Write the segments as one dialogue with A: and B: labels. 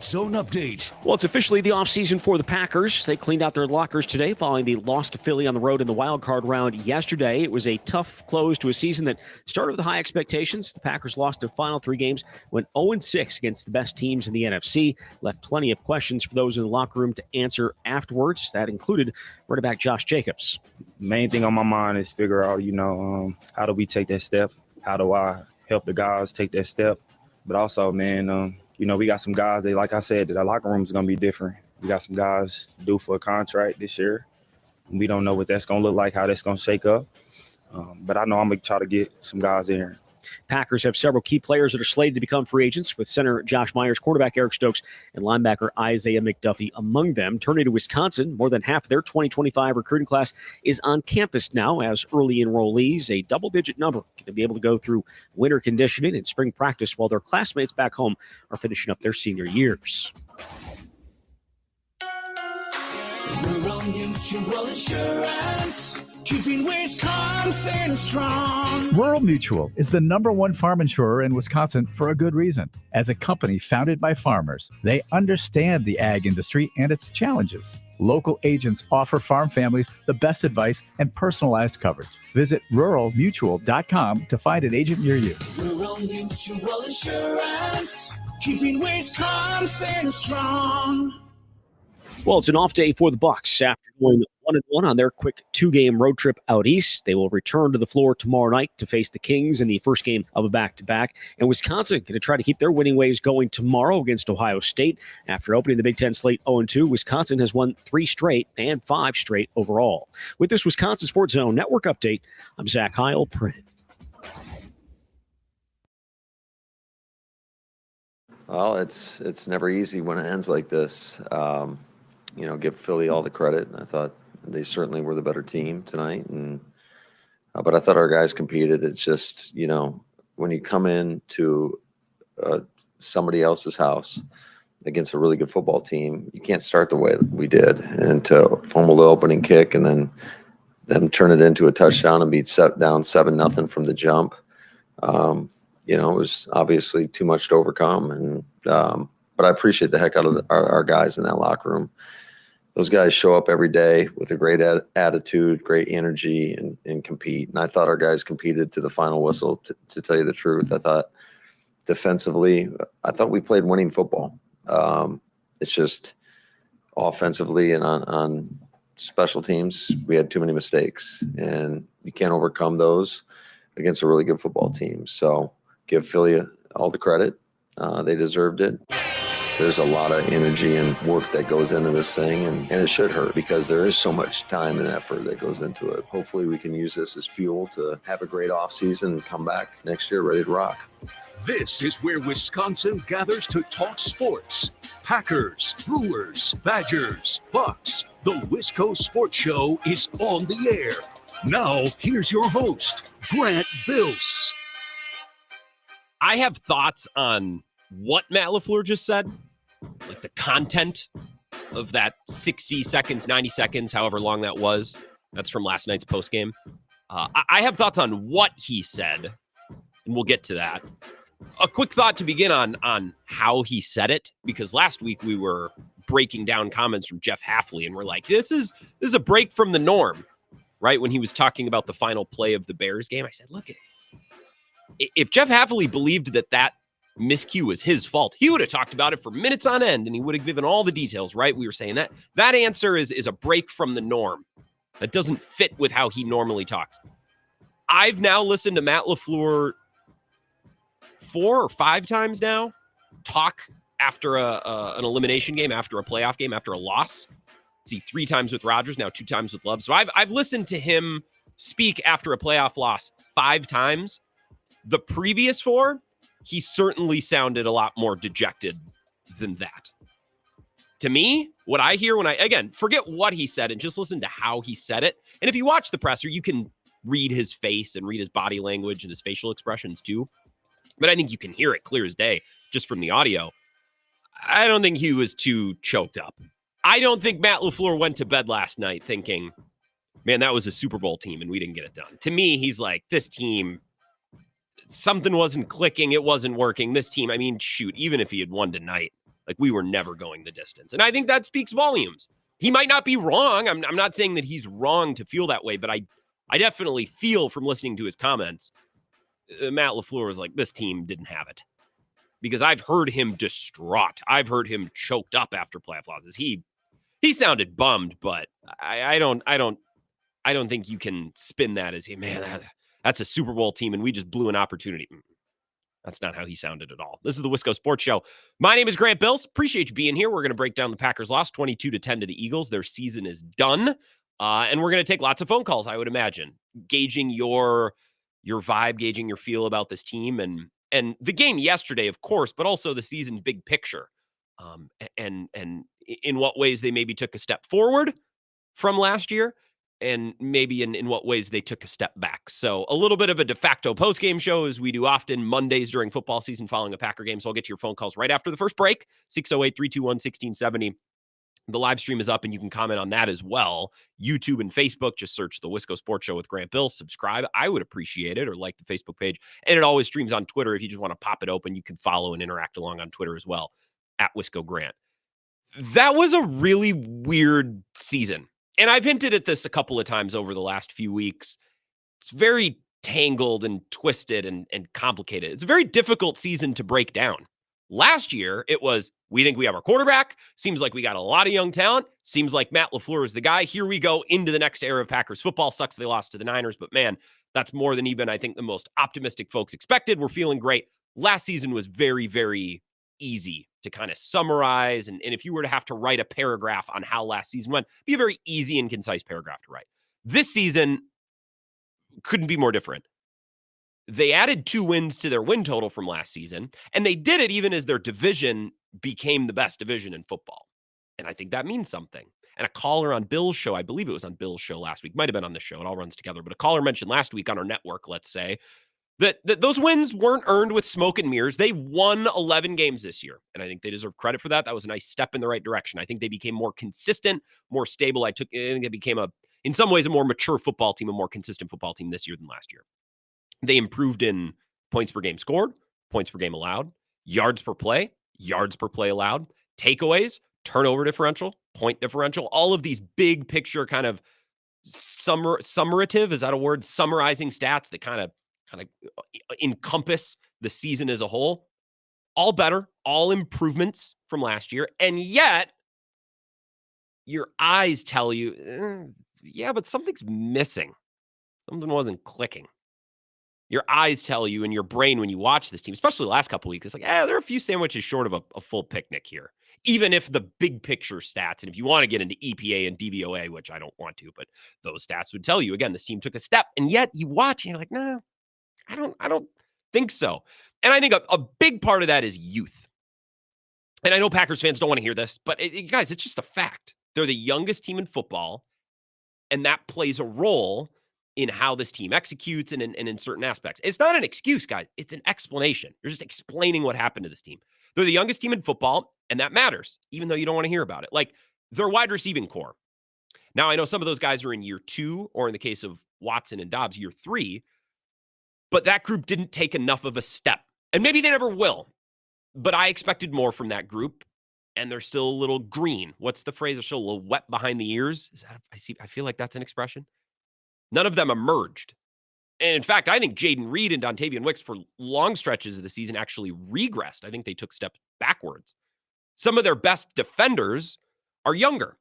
A: Sports Zone update.
B: Well, it's officially the offseason for the Packers. They cleaned out their lockers today following the loss to Philly on the road in the wild card round yesterday. It was a tough close to a season that started with high expectations. The Packers lost their final 3 games, went 0-6 against the best teams in the NFC, left plenty of questions for those in the locker room to answer afterwards. That included running back Josh Jacobs.
C: Main thing on my mind is figure out, how do we take that step? How do I help the guys take that step? But also, man, we got some guys that, like I said, that our locker room is going to be different. We got some guys due for a contract this year. We don't know what that's going to look like, how that's going to shake up. But I know I'm going to try to get some guys in here.
B: Packers have several key players that are slated to become free agents, with center Josh Myers, quarterback Eric Stokes, and linebacker Isaiah McDuffie among them. Turning to Wisconsin, more than half of their 2025 recruiting class is on campus now as early enrollees, a double-digit number, going to be able to go through winter conditioning and spring practice while their classmates back home are finishing up their senior years.
A: Rural Mutual Insurance, keeping Wisconsin strong.
D: Rural Mutual is the #1 farm insurer in Wisconsin for a good reason. As a company founded by farmers, they understand the ag industry and its challenges. Local agents offer farm families the best advice and personalized coverage. Visit ruralmutual.com to find an agent near you.
A: Rural Mutual Insurance, keeping Wisconsin strong.
B: Well, it's an off day for the Bucs after going 1-1 on their quick 2-game road trip out east. They will return to the floor tomorrow night to face the Kings in the first game of a back-to-back. And Wisconsin going to try to keep their winning ways going tomorrow against Ohio State. After opening the Big Ten slate 0-2, Wisconsin has won 3 straight and 5 straight overall. With this Wisconsin Sports Zone Network update, I'm Zach Heil, Print.
E: Well, it's never easy when it ends like this. Give Philly all the credit. I thought they certainly were the better team tonight, but I thought our guys competed. It's just, when you come into somebody else's house against a really good football team, you can't start the way that we did, and to fumble the opening kick and then them turn it into a touchdown and be set down 7-0 from the jump. It was obviously too much to overcome, but I appreciate the heck out of our guys in that locker room. Those guys show up every day with a great attitude, great energy, and compete. And I thought our guys competed to the final whistle, to tell you the truth. I thought defensively, we played winning football. It's just offensively and on special teams, we had too many mistakes. And you can't overcome those against a really good football team. So give Philly all the credit. They deserved it. There's a lot of energy and work that goes into this thing, and it should hurt because there is so much time and effort that goes into it. Hopefully we can use this as fuel to have a great offseason and come back next year ready to rock.
A: This is where Wisconsin gathers to talk sports. Packers, Brewers, Badgers, Bucks. The Wisco Sports Show is on the air. Now, here's your host, Grant Bills.
F: I have thoughts on what Matt LaFleur just said, like the content of that 60 seconds, 90 seconds, however long that was. That's from last night's postgame. I have thoughts on what he said, and we'll get to that. A quick thought to begin on how he said it, because last week we were breaking down comments from Jeff Hafley, and we're like, this is a break from the norm, right? When he was talking about the final play of the Bears game, I said, look, if Jeff Hafley believed that miscue was his fault, he would have talked about it for minutes on end, and he would have given all the details, right? We were saying that answer is a break from the norm. That doesn't fit with how he normally talks. I've now listened to Matt LaFleur 4 or 5 times now talk after an elimination game, after a playoff game, after a loss. See, 3 times with Rodgers, now 2 times with Love. So I've listened to him speak after a playoff loss 5 times. The previous 4, he certainly sounded a lot more dejected than that. To me, what I hear again, forget what he said and just listen to how he said it. And if you watch the presser, you can read his face and read his body language and his facial expressions too. But I think you can hear it clear as day just from the audio. I don't think he was too choked up. I don't think Matt LaFleur went to bed last night thinking, man, that was a Super Bowl team and we didn't get it done. To me, he's like, this team, something wasn't clicking. It wasn't working. This team, I mean, shoot, even if he had won tonight, Like, we were never going the distance. And I think that speaks volumes. He might not be wrong. I'm not saying that he's wrong to feel that way, but I definitely feel from listening to his comments, Matt LaFleur was like, this team didn't have it. Because I've heard him distraught. I've heard him choked up after playoff losses. He sounded bummed, but I don't think you can spin that as, man, that's a Super Bowl team and we just blew an opportunity. That's not how he sounded at all. This is the Wisco Sports Show. My name is Grant Bills. Appreciate you being here. We're going to break down the Packers' loss 22-10 to the Eagles. Their season is done. And we're going to take lots of phone calls, I would imagine, gauging your vibe, gauging your feel about this team and the game yesterday, of course, but also the season big picture. And in what ways they maybe took a step forward from last year, and maybe in what ways they took a step back. So a little bit of a de facto post-game show, as we do often Mondays during football season following a Packer game. So I'll get to your phone calls right after the first break, 608-321-1670. The live stream is up, and you can comment on that as well. YouTube and Facebook, just search the Wisco Sports Show with Grant Bills. Subscribe. I would appreciate it, or like the Facebook page. And it always streams on Twitter. If you just want to pop it open, you can follow and interact along on Twitter as well, at Wisco Grant. That was a really weird season. And I've hinted at this a couple of times over the last few weeks. It's very tangled and twisted and complicated. It's a very difficult season to break down. Last year, it was, we think we have our quarterback. Seems like we got a lot of young talent. Seems like Matt LaFleur is the guy. Here we go into the next era of Packers football. Sucks they lost to the Niners, but man, that's more than even I think the most optimistic folks expected. We're feeling great. Last season was very, very easy to kind of summarize. And if you were to have to write a paragraph on how last season went, it'd be a very easy and concise paragraph to write. This season couldn't be more different. They added 2 wins to their win total from last season, and they did it even as their division became the best division in football. And I think that means something. And a caller on Bill's show, I believe it was on Bill's show last week, might have been on the show, it all runs together, but a caller mentioned last week on our network, let's say, that those wins weren't earned with smoke and mirrors. They won 11 games this year, and I think they deserve credit for that. That was a nice step in the right direction. I think they became more consistent, more stable. I think they became, in some ways, a more mature football team, a more consistent football team this year than last year. They improved in points per game scored, points per game allowed, yards per play allowed, takeaways, turnover differential, point differential, all of these big picture kind of summaritive, is that a word? Summarizing stats that kind of encompass the season as a whole. All better, all improvements from last year. And yet, your eyes tell you, yeah, but something's missing. Something wasn't clicking. Your eyes tell you, and your brain, when you watch this team, especially the last couple of weeks, it's like, there are a few sandwiches short of a full picnic here. Even if the big picture stats, and if you want to get into EPA and DVOA, which I don't want to, but those stats would tell you, again, this team took a step. And yet you watch and you're like, no, I don't think so. And I think a big part of that is youth. And I know Packers fans don't want to hear this, but guys, it's just a fact. They're the youngest team in football, and that plays a role in how this team executes and in certain aspects. It's not an excuse, guys. It's an explanation. You're just explaining what happened to this team. They're the youngest team in football, and that matters, even though you don't want to hear about it. Like, their wide receiving core. Now, I know some of those guys are in year 2, or in the case of Watson and Dobbs, year 3, but that group didn't take enough of a step. And maybe they never will, but I expected more from that group, and they're still a little green. What's the phrase? They're still a little wet behind the ears. Is that, I feel like that's an expression. None of them emerged. And in fact, I think Jaden Reed and Dontavian Wicks for long stretches of the season actually regressed. I think they took steps backwards. Some of their best defenders are younger,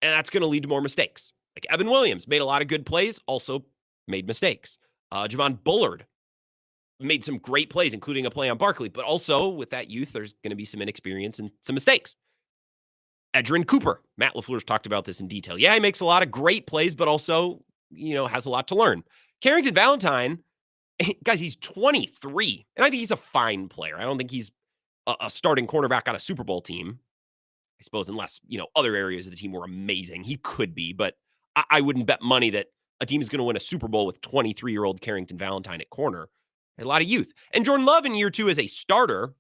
F: and that's going to lead to more mistakes. Like Evan Williams made a lot of good plays, also made mistakes. Javon Bullard made some great plays, including a play on Barkley, but also with that youth, there's going to be some inexperience and some mistakes. Edgerrin Cooper, Matt LaFleur's talked about this in detail. Yeah, he makes a lot of great plays, but also, has a lot to learn. Carrington Valentine, guys, he's 23, and I think he's a fine player. I don't think he's a starting cornerback on a Super Bowl team, I suppose, unless, other areas of the team were amazing. He could be, but I wouldn't bet money that a team is going to win a Super Bowl with 23-year-old Carrington Valentine at corner. A lot of youth. And Jordan Love in year 2 as a starter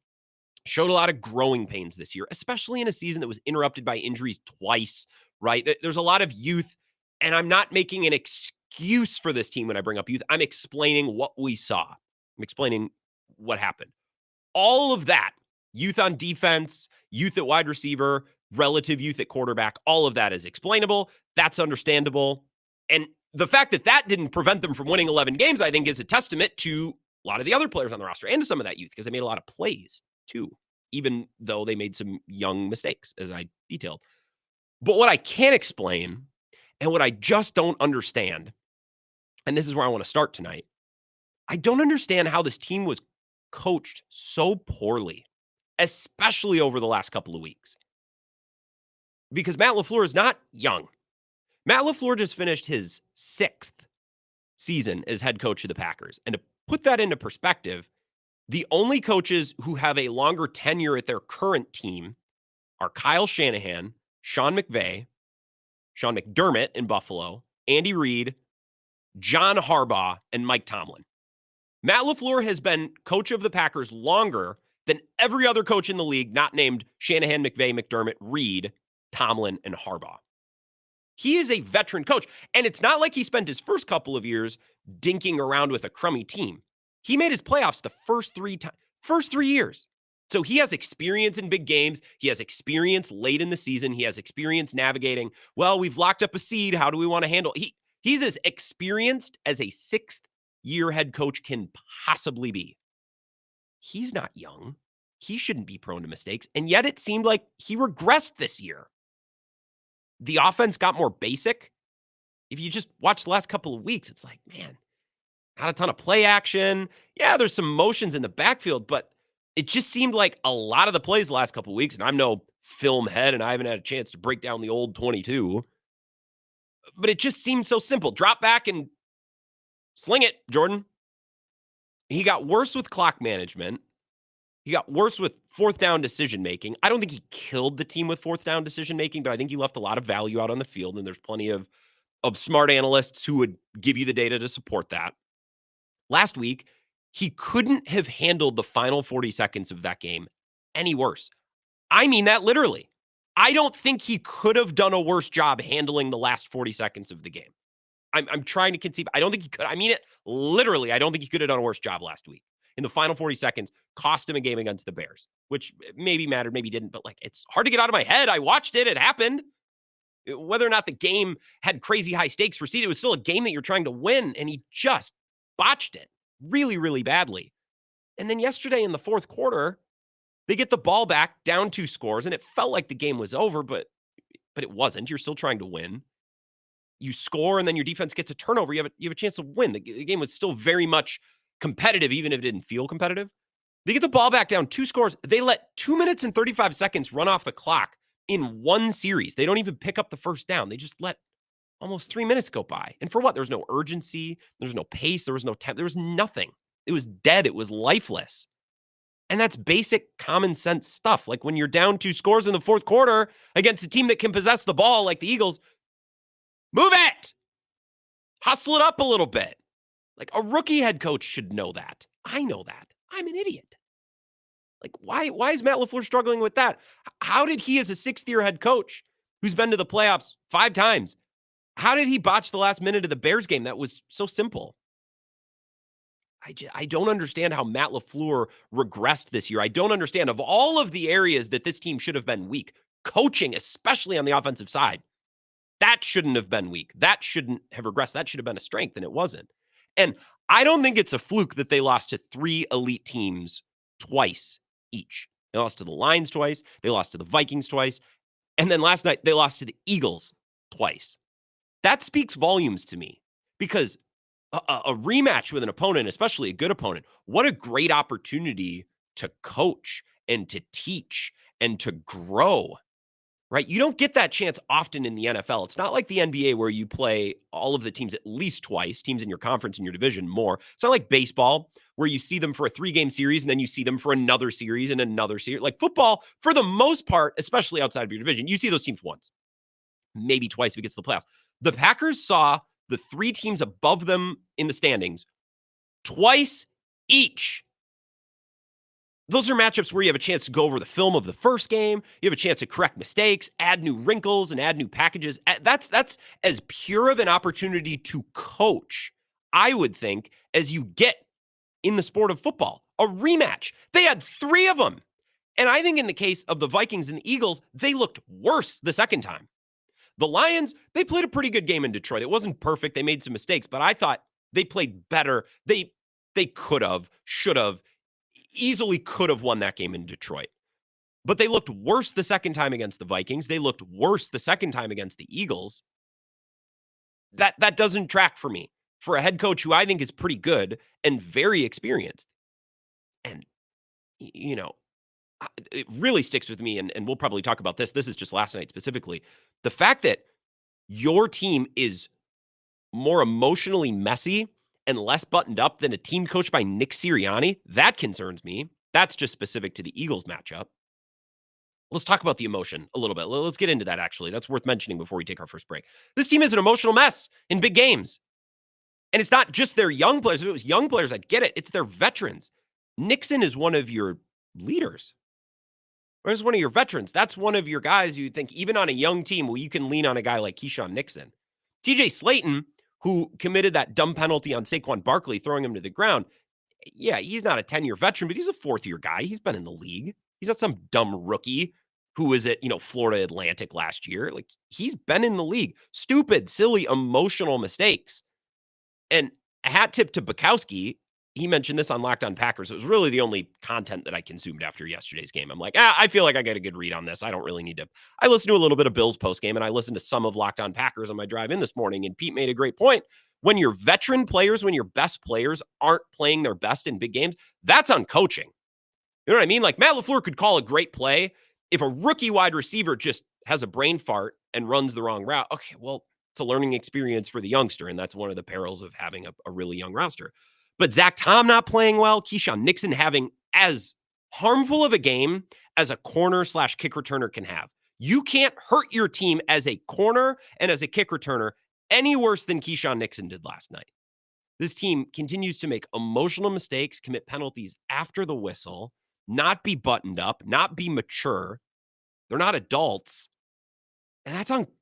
F: showed a lot of growing pains this year, especially in a season that was interrupted by injuries twice, right? There's a lot of youth, and I'm not making an excuse for this team when I bring up youth. I'm explaining what we saw. I'm explaining what happened. All of that Youth on defense, youth at wide receiver, relative youth at quarterback, all of that is explainable. That's understandable. And the fact that that didn't prevent them from winning 11 games, I think, is a testament to a lot of the other players on the roster and to some of that youth, because they made a lot of plays too, even though they made some young mistakes, as I detailed. But what I can't explain and what I just don't understand, and this is where I want to start tonight, I don't understand how this team was coached so poorly, especially over the last couple of weeks. Because Matt LaFleur is not young. Matt LaFleur just finished his 6th season as head coach of the Packers. And to put that into perspective, the only coaches who have a longer tenure at their current team are Kyle Shanahan, Sean McVay, Sean McDermott in Buffalo, Andy Reid, John Harbaugh, and Mike Tomlin. Matt LaFleur has been coach of the Packers longer than every other coach in the league, not named Shanahan, McVay, McDermott, Reid, Tomlin, and Harbaugh. He is a veteran coach, and it's not like he spent his first couple of years dinking around with a crummy team. He made his playoffs the first 3 years. So he has experience in big games. He has experience late in the season. He has experience navigating, well, we've locked up a seed. How do we want to handle? He's as experienced as a 6th-year head coach can possibly be. He's not young. He shouldn't be prone to mistakes. And yet it seemed like he regressed this year. The offense got more basic. If you just watch the last couple of weeks, it's like, man, not a ton of play action. Yeah, there's some motions in the backfield, but it just seemed like a lot of the plays the last couple of weeks, and I'm no film head, and I haven't had a chance to break down the old 22, but it just seemed so simple. Drop back and sling it, Jordan. He got worse with clock management. He got worse with 4th down decision-making. I don't think he killed the team with 4th down decision-making, but I think he left a lot of value out on the field, and there's plenty of smart analysts who would give you the data to support that. Last week, he couldn't have handled the final 40 seconds of that game any worse. I mean that literally. I don't think he could have done a worse job handling the last 40 seconds of the game. I'm trying to conceive. I don't think he could. I mean it literally. I don't think he could have done a worse job last week. In the final 40 seconds, cost him a game against the Bears, which maybe mattered, maybe didn't, but like, it's hard to get out of my head. I watched it. It happened. Whether or not the game had crazy high stakes for seed, it was still a game that you're trying to win, and he just botched it really, really badly. And then yesterday in the 4th quarter, they get the ball back down 2 scores, and it felt like the game was over, but it wasn't. You're still trying to win. You score, and then your defense gets a turnover. You have a chance to win. The game was still very much competitive, even if it didn't feel competitive. They get the ball back down 2 scores. They let 2 minutes and 35 seconds run off the clock in one series. They don't even pick up the first down. They just let almost 3 minutes go by. And for what? There was no urgency. There was no pace. There was no temp. There was nothing. It was dead. It was lifeless. And that's basic common sense stuff. Like when you're down 2 scores in the 4th quarter against a team that can possess the ball like the Eagles, move it. Hustle it up a little bit. Like a rookie head coach should know that. I know that. I'm an idiot. Like why is Matt LaFleur struggling with that? How did he, as a 6th-year head coach who's been to the playoffs 5 times, how did he botch the last minute of the Bears game? That was so simple. I don't understand how Matt LaFleur regressed this year. I don't understand, of all of the areas that this team should have been weak, coaching, especially on the offensive side, that shouldn't have been weak. That shouldn't have regressed. That should have been a strength, and it wasn't. And I don't think it's a fluke that they lost to 3 elite teams twice each. They lost to the Lions twice. They lost to the Vikings twice. And then last night, they lost to the Eagles twice. That speaks volumes to me, because a rematch with an opponent, especially a good opponent, what a great opportunity to coach and to teach and to grow, right? You don't get that chance often in the NFL. It's not like the NBA where you play all of the teams at least twice, teams in your conference and your division more. It's not like baseball where you see them for a 3-game series and then you see them for another series and another series. Like football, for the most part, especially outside of your division, you see those teams once, maybe twice if it gets to the playoffs. The Packers saw the 3 teams above them in the standings twice each. Those are matchups where you have a chance to go over the film of the first game. You have a chance to correct mistakes, add new wrinkles, and add new packages. That's as pure of an opportunity to coach, I would think, as you get in the sport of football. A rematch. They had 3 of them. And I think in the case of the Vikings and the Eagles, they looked worse the second time. The Lions, they played a pretty good game in Detroit. It wasn't perfect. They made some mistakes, but I thought they played better. They could have, should have, easily could have won that game in Detroit. But they looked worse the second time against the Vikings. They looked worse the second time against the Eagles. That doesn't track for me for a head coach who I think is pretty good and very experienced. And, you know, it really sticks with me, and we'll probably talk about this. This is just last night specifically. The fact that your team is more emotionally messy and less buttoned up than a team coached by Nick Sirianni, that concerns me. That's just specific to the Eagles matchup. Let's talk about the emotion a little bit. Let's get into that, actually. That's worth mentioning before we take our first break. This team is an emotional mess in big games. And it's not just their young players. If it was young players, I'd get it. It's their veterans. Nixon is one of your leaders. Or is one of your veterans. That's one of your guys you think, even on a young team, well, you can lean on a guy like Keyshawn Nixon. TJ Slayton, who committed that dumb penalty on Saquon Barkley, throwing him to the ground. Yeah, he's not a 10-year veteran, but he's a fourth-year guy. He's been in the league. He's not some dumb rookie who was at, Florida Atlantic last year. Like, he's been in the league. Stupid, silly, emotional mistakes. And a hat tip to Bukowski. He mentioned this on Locked On Packers. It was really the only content that I consumed after yesterday's game. I'm like, I feel like I got a good read on this. I don't really need to. I listened to a little bit of Bills postgame, and I listened to some of Locked On Packers on my drive in this morning, and Pete made a great point. When your veteran players, when your best players aren't playing their best in big games, that's on coaching. You know what I mean? Like, Matt LaFleur could call a great play if a rookie wide receiver just has a brain fart and runs the wrong route. Okay, well, it's a learning experience for the youngster, and that's one of the perils of having a really young roster. But Zach Tom not playing well, Keyshawn Nixon having as harmful of a game as a corner/kick returner can have. You can't hurt your team as a corner and as a kick returner any worse than Keyshawn Nixon did last night. This team continues to make emotional mistakes, commit penalties after the whistle, not be buttoned up, not be mature. They're not adults. And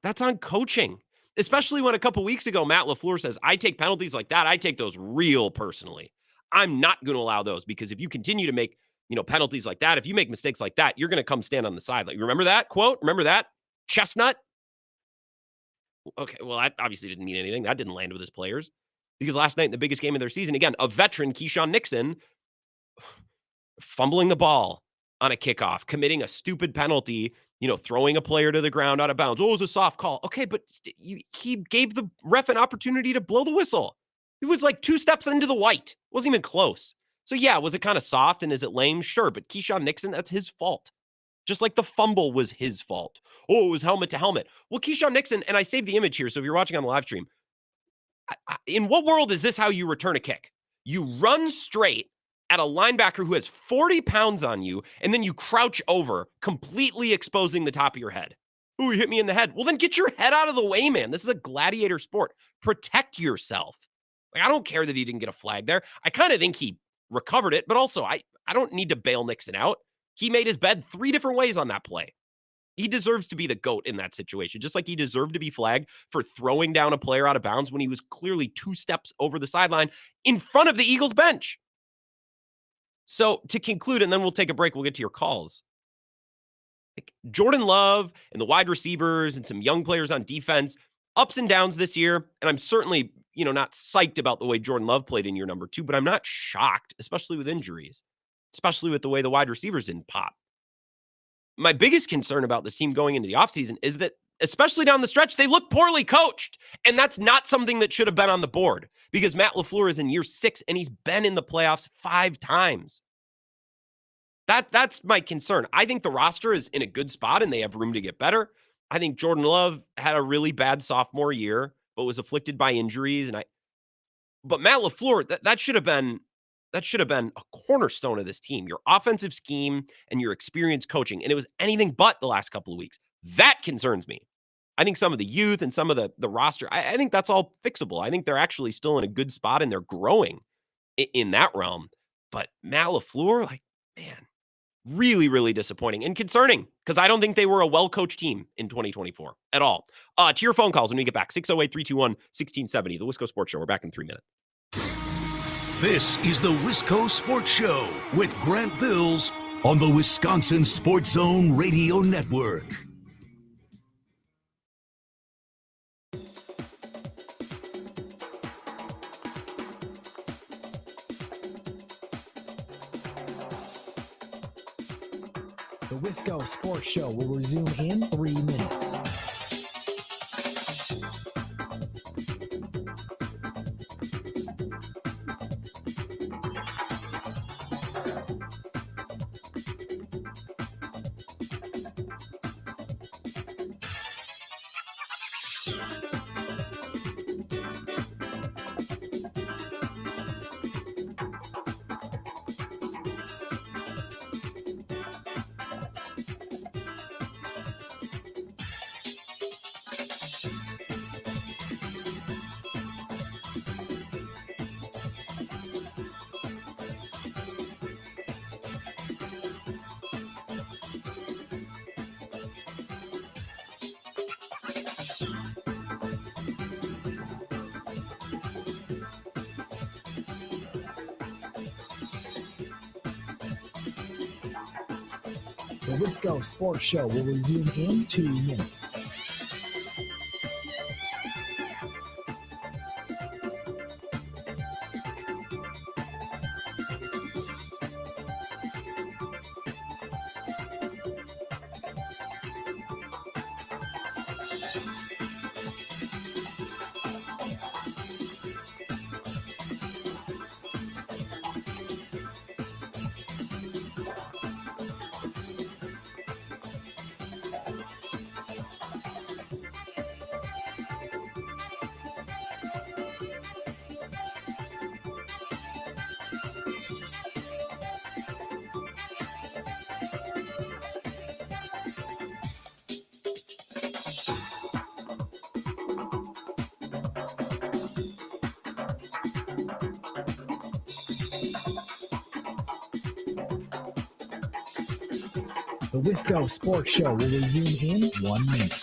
F: that's on coaching. Especially when a couple weeks ago, Matt LaFleur says, I take penalties like that. I take those real personally. I'm not going to allow those, because if you continue to make, penalties like that, if you make mistakes like that, you're going to come stand on the sideline. You remember that quote? Remember that? Chestnut? Okay, well, that obviously didn't mean anything. That didn't land with his players. Because last night in the biggest game of their season, again, a veteran, Keyshawn Nixon, fumbling the ball on a kickoff, committing a stupid penalty, throwing a player to the ground out of bounds. Oh, it was a soft call. Okay, but he gave the ref an opportunity to blow the whistle. It was like 2 steps into the white. It wasn't even close. So yeah, was it kind of soft and is it lame? Sure, but Keyshawn Nixon, that's his fault. Just like the fumble was his fault. Oh, it was helmet to helmet. Well, Keyshawn Nixon, and I saved the image here, so if you're watching on the live stream, in what world is this how you return a kick? You run straight at a linebacker who has 40 pounds on you, and then you crouch over, completely exposing the top of your head. Ooh, you hit me in the head. Well, then get your head out of the way, man. This is a gladiator sport. Protect yourself. Like, I don't care that he didn't get a flag there. I kind of think he recovered it, but also I don't need to bail Nixon out. He made his bed 3 different ways on that play. He deserves to be the GOAT in that situation, just like he deserved to be flagged for throwing down a player out of bounds when he was clearly 2 steps over the sideline in front of the Eagles bench. So to conclude, and then we'll take a break, we'll get to your calls. Like Jordan Love and the wide receivers and some young players on defense, ups and downs this year. And I'm certainly, not psyched about the way Jordan Love played in year number 2, but I'm not shocked, especially with injuries, especially with the way the wide receivers didn't pop. My biggest concern about this team going into the offseason is that, especially down the stretch, they look poorly coached. And that's not something that should have been on the board, because Matt LaFleur is in year 6 and he's been in the playoffs 5 times. That's my concern. I think the roster is in a good spot and they have room to get better. I think Jordan Love had a really bad sophomore year, but was afflicted by injuries. But Matt LaFleur, that should have been a cornerstone of this team. Your offensive scheme and your experience coaching. And it was anything but the last couple of weeks. That concerns me. I think some of the youth and some of the roster, I think that's all fixable. I think they're actually still in a good spot and they're growing in that realm. But Matt LaFleur, man, really, really disappointing and concerning, because I don't think they were a well-coached team in 2024 at all. To your phone calls when we get back, 608-321-1670, the Wisco Sports Show. We're back in 3 minutes.
A: This is the Wisco Sports Show with Grant Bills on the Wisconsin Sports Zone Radio Network.
G: The Wisco Sports Show will resume in 3 minutes. The Wisco Sports Show will resume in 2 minutes. The Wisco Sports Show will resume in 1 minute.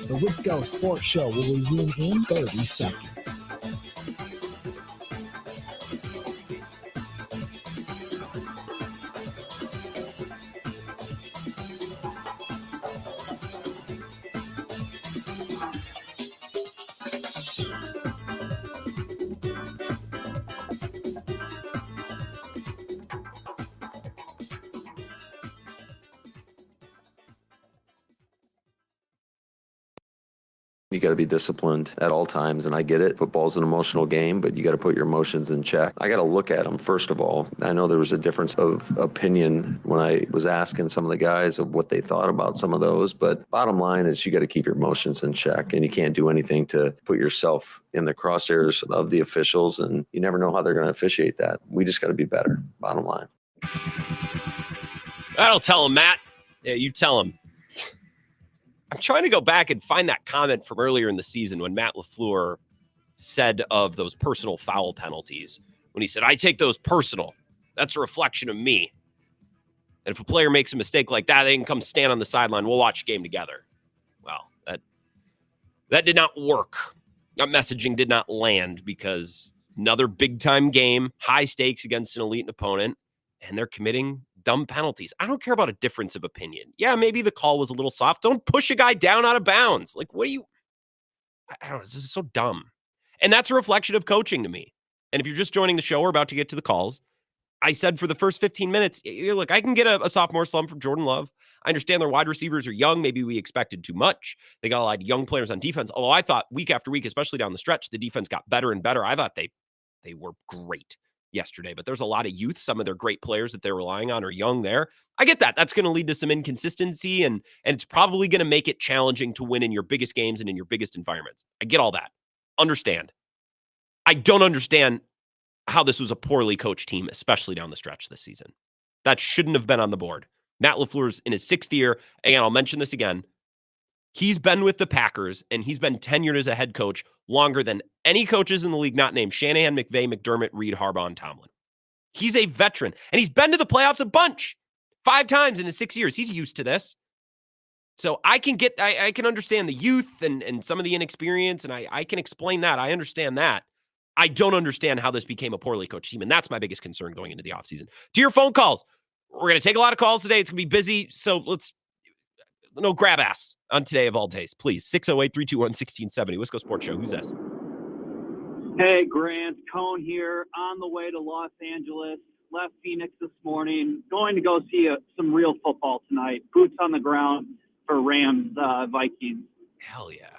G: The Wisco Sports Show will resume in 30 seconds.
E: You got to be disciplined at all times, and I get it. Football's an emotional game, but you got to put your emotions in check. I got to look at them, first of all. I know there was a difference of opinion when I was asking some of the guys of what they thought about some of those, but bottom line is you got to keep your emotions in check, and you can't do anything to put yourself in the crosshairs of the officials, and you never know how they're going to officiate that. We just got to be better, bottom line.
F: That'll tell him, Matt. Yeah, you tell him. I'm trying to go back and find that comment from earlier in the season when Matt LaFleur said of those personal foul penalties. When he said, I take those personal. That's a reflection of me. And if a player makes a mistake like that, they can come stand on the sideline. We'll watch a game together. Well, that did not work. That messaging did not land because another big-time game, high stakes against an elite opponent, and they're committing dumb penalties. I don't care about a difference of opinion. Yeah, maybe the call was a little soft. Don't push a guy down out of bounds. Like, what do you... I don't know. This is so dumb. And that's a reflection of coaching to me. And if you're just joining the show, we're about to get to the calls. I said for the first 15 minutes, look, I can get a sophomore slump from Jordan Love. I understand their wide receivers are young. Maybe we expected too much. They got a lot of young players on defense. Although I thought week after week, especially down the stretch, the defense got better and better. I thought they were great yesterday, but there's a lot of youth. Some of their great players that they're relying on are young there. I get that. That's going to lead to some inconsistency, and it's probably going to make it challenging to win in your biggest games and in your biggest environments. I get all that. Understand. I don't understand how this was a poorly coached team, especially down the stretch this season. That shouldn't have been on the board. Matt LaFleur's in his 6th year. Again, I'll mention this again. He's been with the Packers, and he's been tenured as a head coach longer than any coaches in the league not named Shanahan, McVay, McDermott, Reed, Harbaugh, and Tomlin. He's a veteran, and he's been to the playoffs a bunch, 5 times in his 6 years. He's used to this. So I can understand the youth and some of the inexperience, and I can explain that. I understand that. I don't understand how this became a poorly coached team, and that's my biggest concern going into the offseason. To your phone calls, we're going to take a lot of calls today. It's going to be busy, so grab ass on today of all days, please. 608-321-1670, Wisco Sports Show. Who's this?
H: Hey, Grant. Cone here, on the way to Los Angeles. Left Phoenix this morning. Going to go see some real football tonight. Boots on the ground for Rams, Vikings.
F: Hell yeah.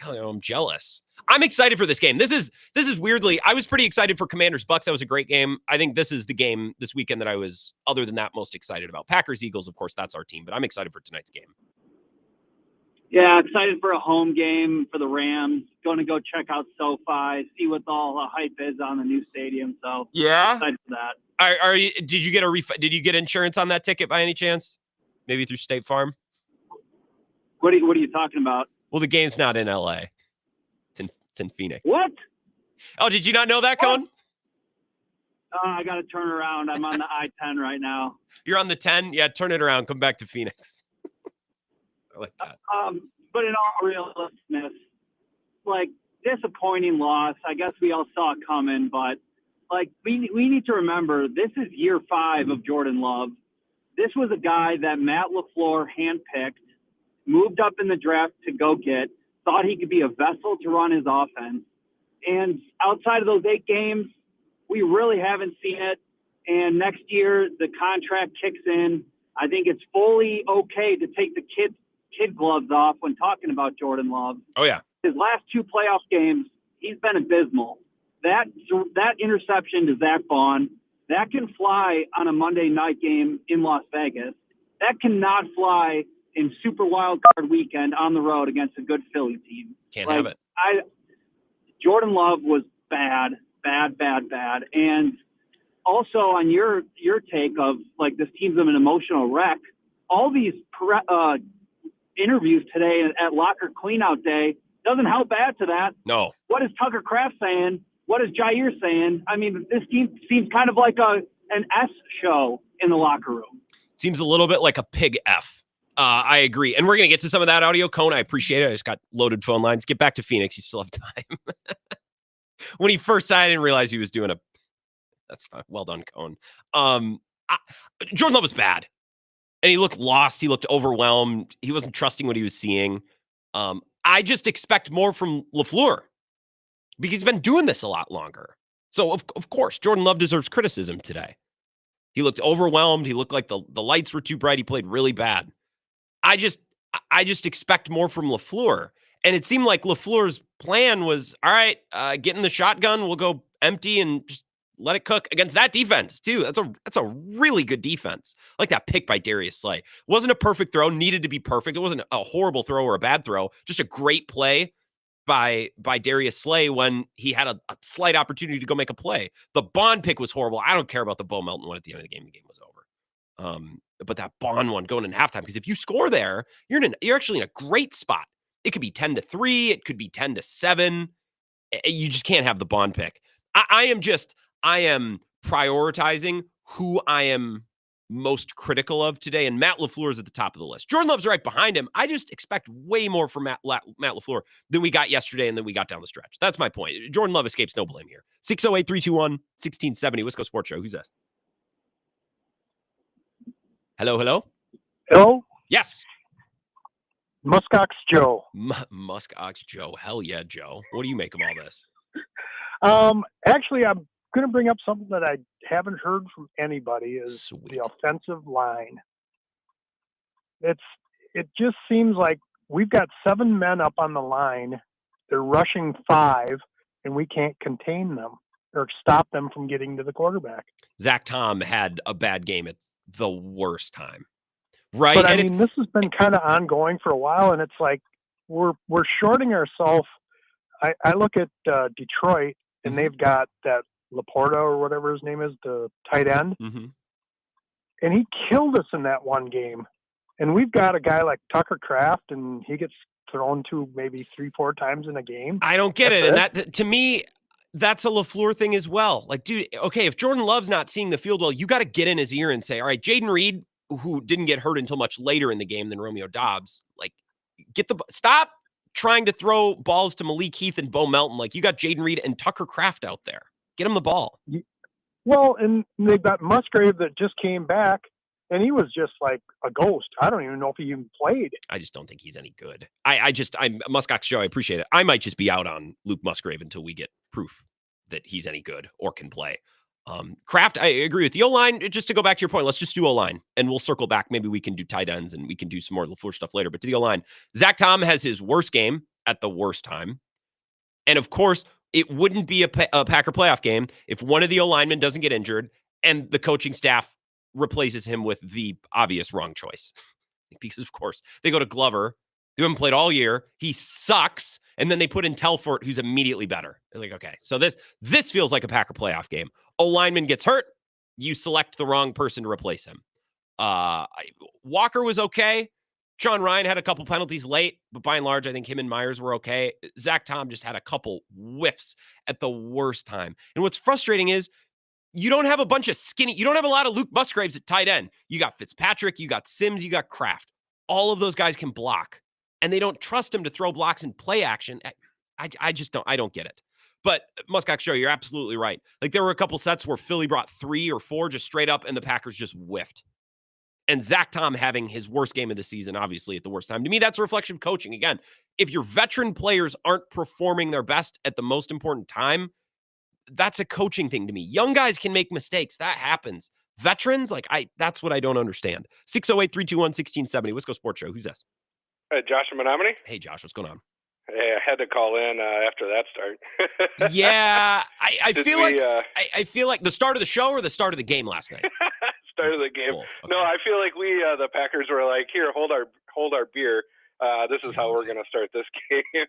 F: I'm jealous. I'm excited for this game. This is weirdly, I was pretty excited for Commanders Bucks. That was a great game. I think this is the game this weekend that I was, other than that, most excited about. Packers, Eagles, of course, that's our team, but I'm excited for tonight's game.
H: Yeah, excited for a home game for the Rams. Going to go check out SoFi, see what all the hype is on the new stadium. So
F: yeah,
H: excited for that.
F: Are you? Did you get Did you get insurance on that ticket by any chance? Maybe through State Farm.
H: What are you talking about?
F: Well, the game's not in LA. It's in Phoenix.
H: What?
F: Oh, did you not know that, Cone?
H: I got to turn around. I'm on the I-10 right now.
F: You're on the 10? Yeah, turn it around. Come back to Phoenix. I like that.
H: But in all realisticness, disappointing loss. I guess we all saw it coming, but we need to remember this is year 5 of Jordan Love. This was a guy that Matt LaFleur handpicked, moved up in the draft to go get, thought he could be a vessel to run his offense. And outside of those 8 games, we really haven't seen it. And next year, the contract kicks in. I think it's fully okay to take the kid gloves off when talking about Jordan Love.
F: Oh, yeah.
H: His last 2 playoff games, he's been abysmal. That interception to Zach Bond, that can fly on a Monday night game in Las Vegas. That cannot fly in Super Wild Card weekend on the road against a good Philly team.
F: Can't have it.
H: Jordan Love was bad. And also on your take of this team's an emotional wreck, all these interviews today at Locker Cleanout Day doesn't help add to that.
F: No.
H: What is Tucker Kraft saying? What is Jair saying? I mean, this team seems kind of like an S show in the locker room.
F: Seems a little bit like a pig F. I agree. And we're going to get to some of that audio. Cone, I appreciate it. I just got loaded phone lines. Get back to Phoenix. You still have time. When he first signed, I didn't realize he was doing that's fine. Well done, Cone. Jordan Love was bad. And he looked lost. He looked overwhelmed. He wasn't trusting what he was seeing. I just expect more from LaFleur because he's been doing this a lot longer. So, of course, Jordan Love deserves criticism today. He looked overwhelmed. He looked like the lights were too bright. He played really bad. I just expect more from LaFleur. And it seemed like LaFleur's plan was, all right, get in the shotgun. We'll go empty and just let it cook against that defense, too. That's a really good defense. Like that pick by Darius Slay. Wasn't a perfect throw, needed to be perfect. It wasn't a horrible throw or a bad throw. Just a great play by Darius Slay when he had a slight opportunity to go make a play. The Bond pick was horrible. I don't care about the Bo Melton one at the end of the game was over. But that Bond one going in halftime, because if you score there, you're actually in a great spot. It could be 10-3. It could be 10-7. You just can't have the Bond pick. I am prioritizing who I am most critical of today, and Matt LaFleur is at the top of the list. Jordan Love's right behind him. I just expect way more from Matt LaFleur than we got yesterday and then we got down the stretch. That's my point. Jordan Love escapes no blame here. 608-321-1670, Wisco Sports Show. Who's this? Hello?
I: Hello?
F: Yes.
I: Muskox Joe.
F: Muskox Joe. Hell yeah, Joe. What do you make of all this?
I: Actually, I'm going to bring up something that I haven't heard from anybody is
F: Sweet.
I: The offensive line. It just seems like we've got 7 men up on the line. They're rushing 5, and we can't contain them or stop them from getting to the quarterback.
F: Zach Tom had a bad game at the worst time. Right.
I: But I mean, this has been kind of ongoing for a while, and it's like we're shorting ourselves. I look at Detroit, and they've got that Laporta or whatever his name is, the tight end, and he killed us in that one game. And we've got a guy like Tucker Kraft, and he gets thrown to maybe 3-4 times in a game.
F: I don't get
I: That's
F: it. And that, to me, that's a LaFleur thing as well. Like, dude, okay, if Jordan Love's not seeing the field well, you got to get in his ear and say, all right, Jaden Reed, who didn't get hurt until much later in the game than Romeo Dobbs, like, stop trying to throw balls to Malik Heath and Bo Melton. Like, you got Jaden Reed and Tucker Kraft out there. Get him the ball.
I: Well, and they've got Musgrave that just came back, and he was just like a ghost. I don't even know if he even played.
F: I just don't think he's any good. I'm Muskox Joe. I appreciate it. I might just be out on Luke Musgrave until we get proof that he's any good or can play. Kraft, I agree with the O-line. Just to go back to your point, let's just do O-line, and we'll circle back. Maybe we can do tight ends, and we can do some more LaFleur stuff later. But to the O-line, Zach Tom has his worst game at the worst time. And, of course, it wouldn't be a Packer playoff game if one of the O-linemen doesn't get injured and the coaching staff replaces him with the obvious wrong choice. Because, of course, they go to Glover. They haven't played all year. He sucks. And then they put in Telfort, who's immediately better. It's like, okay, so this feels like a Packer playoff game. O-lineman gets hurt. You select the wrong person to replace him. Walker was okay. Sean Ryan had a couple penalties late, but by and large, I think him and Myers were okay. Zach Tom just had a couple whiffs at the worst time. And what's frustrating is you don't have a bunch of you don't have a lot of Luke Musgraves at tight end. You got Fitzpatrick, you got Sims, you got Kraft. All of those guys can block, and they don't trust him to throw blocks in play action. I just don't get it. But Muskox Show, you're absolutely right. Like, there were a couple sets where Philly brought 3 or 4 just straight up, and the Packers just whiffed. And Zach Tom having his worst game of the season, obviously, at the worst time. To me, that's a reflection of coaching. Again, if your veteran players aren't performing their best at the most important time, that's a coaching thing to me. Young guys can make mistakes. That happens. Veterans, that's what I don't understand. 608-321-1670. Wisco Sports Show. Who's this?
J: Hey, Josh in Menominee.
F: Hey, Josh. What's going on?
J: Hey, I had to call in after that start.
F: Yeah, I feel like the start of the show or the start of the game last night.
J: Start of the game.
F: Cool. Okay.
J: No, I feel like the Packers were like, here, hold our beer. This is how we're going to start this game.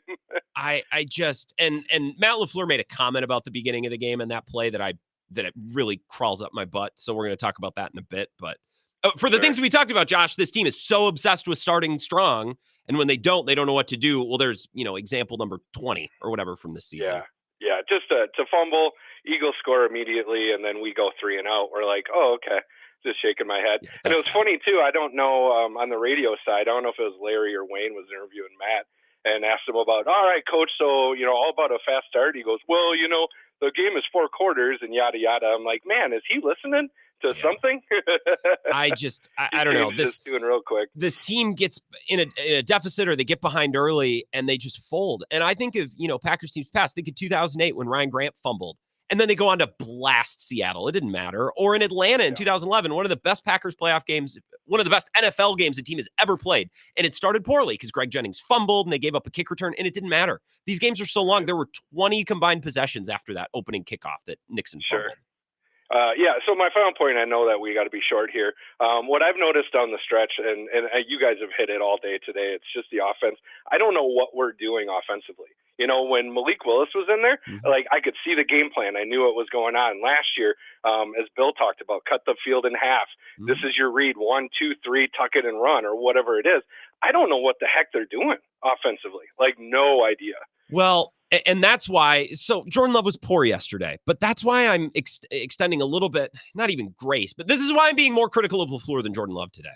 F: I just and Matt LaFleur made a comment about the beginning of the game and that play that it really crawls up my butt. So we're going to talk about that in a bit. But for the things we talked about, Josh, this team is so obsessed with starting strong, and when they don't know what to do. Well, there's example number 20 or whatever from this season.
J: Yeah, just to fumble, Eagles score immediately, and then we go 3 and out. We're like, oh, okay. Just shaking my head.
F: Yeah,
J: and it was funny, too. I don't know, on the radio side, I don't know if it was Larry or Wayne was interviewing Matt and asked him about, all right, coach, so, all about a fast start. He goes, well, the game is 4 quarters and yada, yada. I'm like, man, is he listening to something?
F: I don't know.
J: This just doing real quick.
F: This team gets in a deficit, or they get behind early and they just fold. And I think of, Packers teams past. Think of 2008 when Ryan Grant fumbled. And then they go on to blast Seattle. It didn't matter. Or in Atlanta in 2011, one of the best Packers playoff games, one of the best NFL games the team has ever played. And it started poorly because Greg Jennings fumbled and they gave up a kick return, and it didn't matter. These games are so long. There were 20 combined possessions after that opening kickoff that Nixon fumbled.
J: So my final point, I know that we got to be short here. What I've noticed on the stretch, and you guys have hit it all day today, it's just the offense. I don't know what we're doing offensively. When Malik Willis was in there, I could see the game plan. I knew what was going on. Last year, as Bill talked about, cut the field in half. This is your read, 1, 2, 3, tuck it and run, or whatever it is. I don't know what the heck they're doing offensively. No idea.
F: Well, and that's why, so Jordan Love was poor yesterday, but that's why I'm extending a little bit, not even grace, but this is why I'm being more critical of LaFleur than Jordan Love today.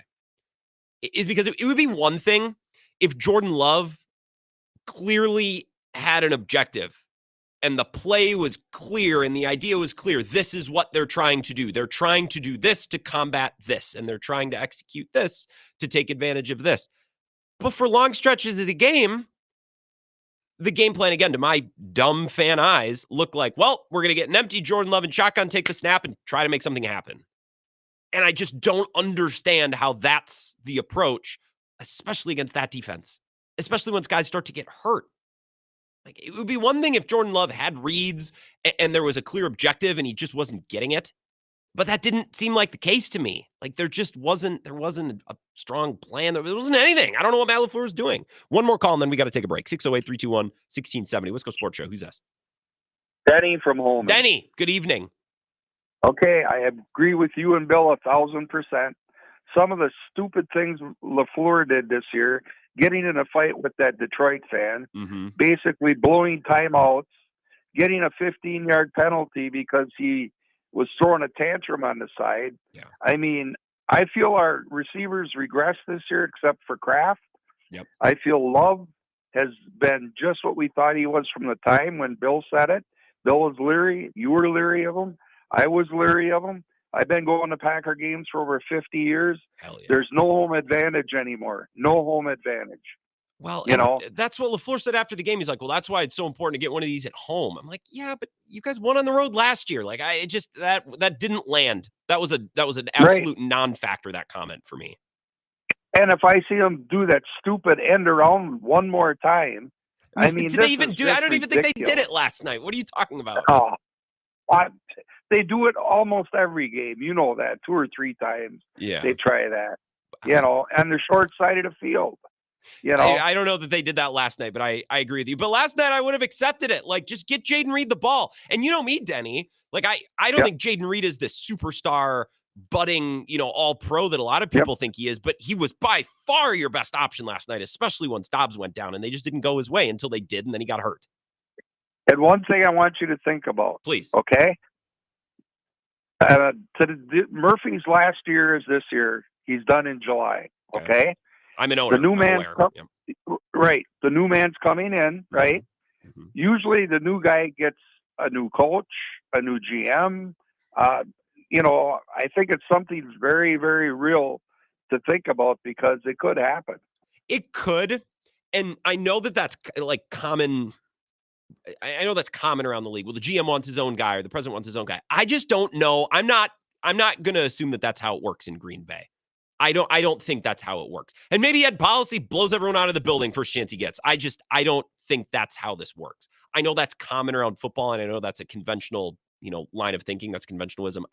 F: Is because it would be one thing if Jordan Love clearly had an objective and the play was clear and the idea was clear. This is what they're trying to do. They're trying to do this to combat this, and they're trying to execute this to take advantage of this. But for long stretches of the game plan, again, to my dumb fan eyes, looked like, well, we're going to get an empty Jordan Love and shotgun, take the snap, and try to make something happen. And I just don't understand how that's the approach, especially against that defense, especially once guys start to get hurt. It would be one thing if Jordan Love had reads and there was a clear objective and he just wasn't getting it. But that didn't seem like the case to me. There wasn't a strong plan. There wasn't anything. I don't know what Matt LaFleur is doing. One more call, and then we got to take a break. 608-321-1670. Wisco Sports Show. Who's this?
K: Denny from home.
F: Denny, good evening.
K: Okay, I agree with you and Bill 1,000%. Some of the stupid things LaFleur did this year getting in a fight with that Detroit fan,
F: Mm-hmm.
K: basically blowing timeouts, getting a 15-yard penalty because he was throwing a tantrum on the side.
F: Yeah.
K: I mean, I feel our receivers regressed this year except for Kraft.
F: Yep.
K: I feel Love has been just what we thought he was from the time when Bill said it. Bill was leery. You were leery of him. I was leery of him. I've been going to Packer games for over 50 years.
F: Hell yeah.
K: There's no home advantage anymore. No home advantage.
F: Well,
K: You
F: and
K: know?
F: that's what LaFleur said after the game. He's like, well, that's why it's so important to get one of these at home. I'm like, yeah, but you guys won on the road last year. Like, I just that didn't land. That was an absolute non-factor, that comment for me.
K: And if I see them do that stupid end around one more time, I mean,
F: did they even do it? I don't even think they did it last night. What are you talking about?
K: Oh, they do it almost every game. You know that 2 or 3 times.
F: Yeah.
K: They try that, you know, and the short side of the field. You know,
F: I don't know that they did that last night, but I agree with you. But last night I would have accepted it. Like, just get Jaden Reed the ball. And you know me, Denny. Like, I don't think Jaden Reed is the superstar budding, all pro that a lot of people think he is, but he was by far your best option last night, especially once Dobbs went down, and they just didn't go his way until they did, and then he got hurt.
K: And one thing I want you to think about,
F: please,
K: okay? Murphy's last year is this year. He's done in July, okay?
F: I'm an owner.
K: The new man's right. The new man's coming in, right?
F: Mm-hmm.
K: Usually, the new guy gets a new coach, a new GM. I think it's something very, very real to think about because it could happen.
F: It could, and I know that that's like common. I know that's common around the league. Well, the GM wants his own guy or the president wants his own guy. I just don't know. I'm not going to assume that that's how it works in Green Bay. I don't think that's how it works. And maybe Ed Policy blows everyone out of the building first chance he gets. I don't think that's how this works. I know that's common around football, and I know that's a conventional, line of thinking. That's conventionalism.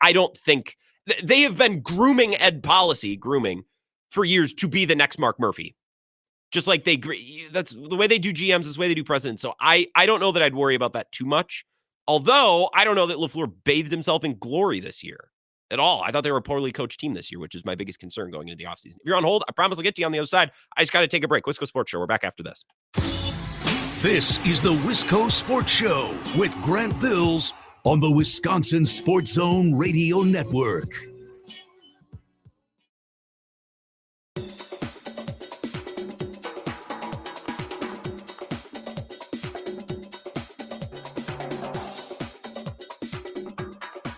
F: I don't think they have been grooming Ed Policy for years to be the next Mark Murphy. Just like that's the way they do GMs, is the way they do presidents. So I don't know that I'd worry about that too much. Although I don't know that LaFleur bathed himself in glory this year at all. I thought they were a poorly coached team this year, which is my biggest concern going into the offseason. If you're on hold, I promise I'll get to you on the other side. I just got to take a break. Wisco Sports Show. We're back after this.
A: This is the Wisco Sports Show with Grant Bills on the Wisconsin Sports Zone Radio Network.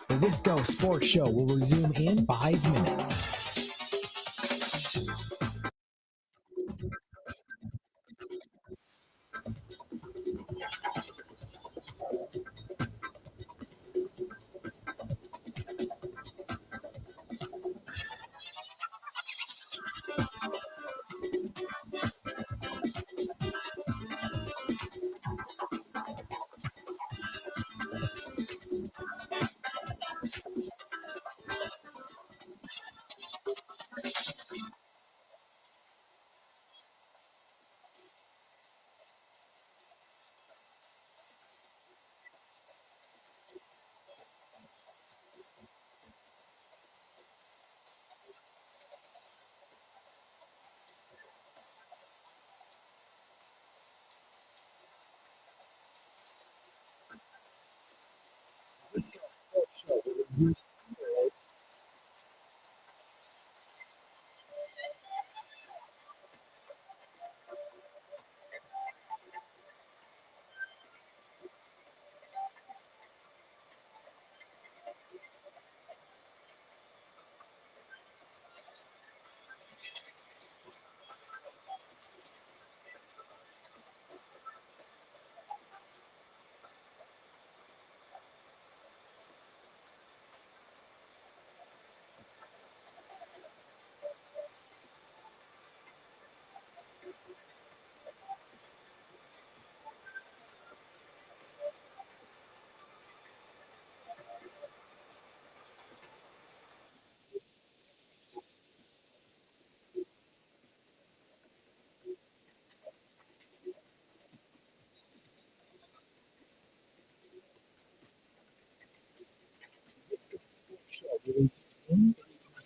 G: The Wisco Sports Show will resume in 5 minutes. Wisco Sports Show will resume. Wisco Sports Show will resume in 3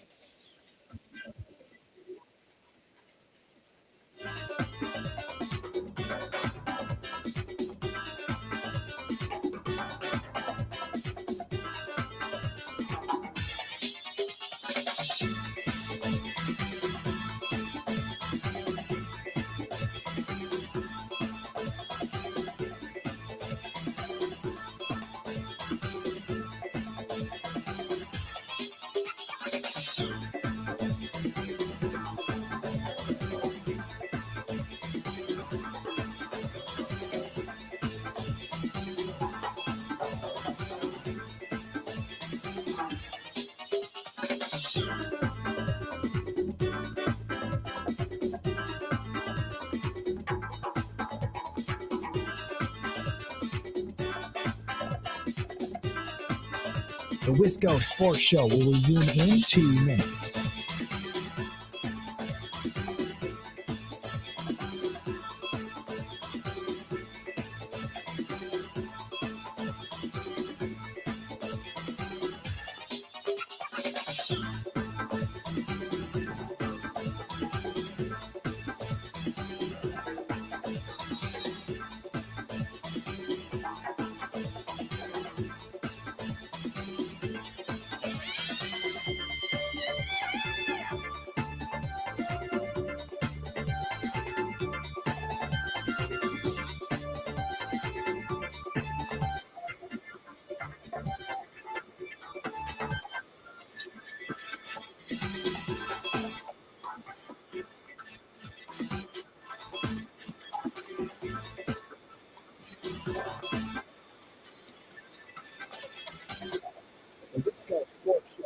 G: minutes. The Wisco Sports Show will resume in 2 minutes. The Wisco Sports Show.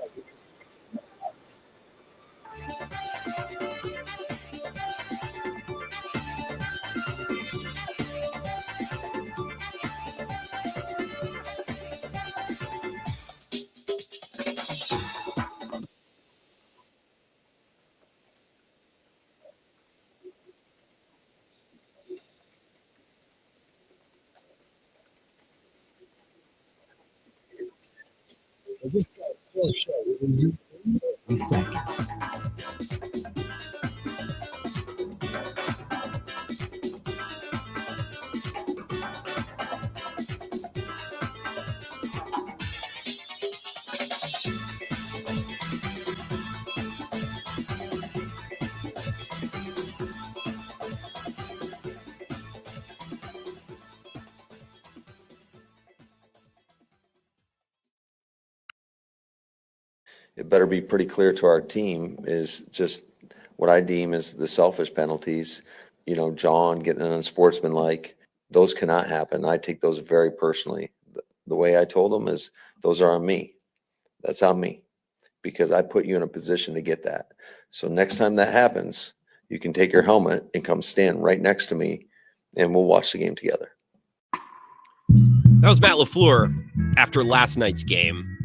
G: The Wisco Sports Show will resume in 30 seconds.
E: It better be pretty clear to our team is just what I deem as the selfish penalties. You know, John getting unsportsmanlike, those cannot happen. I take those very personally. The way I told them is those are on me. That's on me because I put you in a position to get that. So next time that happens, you can take your helmet and come stand right next to me and we'll watch the game together.
F: That was Matt LaFleur after last night's game.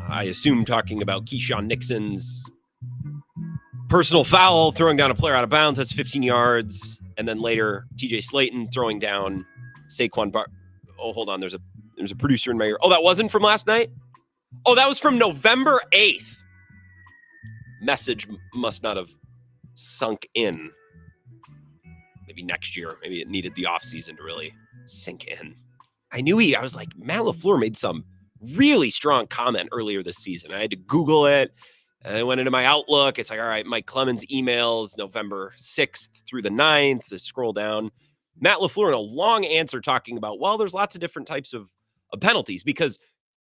F: I assume talking about Keyshawn Nixon's personal foul, throwing down a player out of bounds. That's 15 yards. And then later, TJ Slayton throwing down Saquon Oh, hold on. There's a producer in my ear. Oh, that wasn't from last night? Oh, that was from November 8th. Message must not have sunk in. Maybe next year. Maybe it needed the offseason to really sink in. I was like, Matt LaFleur made some really strong comment earlier this season. I had to Google it. I went into my Outlook. It's like, all right, Mike Clemens emails November 6th through the 9th. To scroll down. Matt LaFleur in a long answer talking about, well, there's lots of different types of penalties because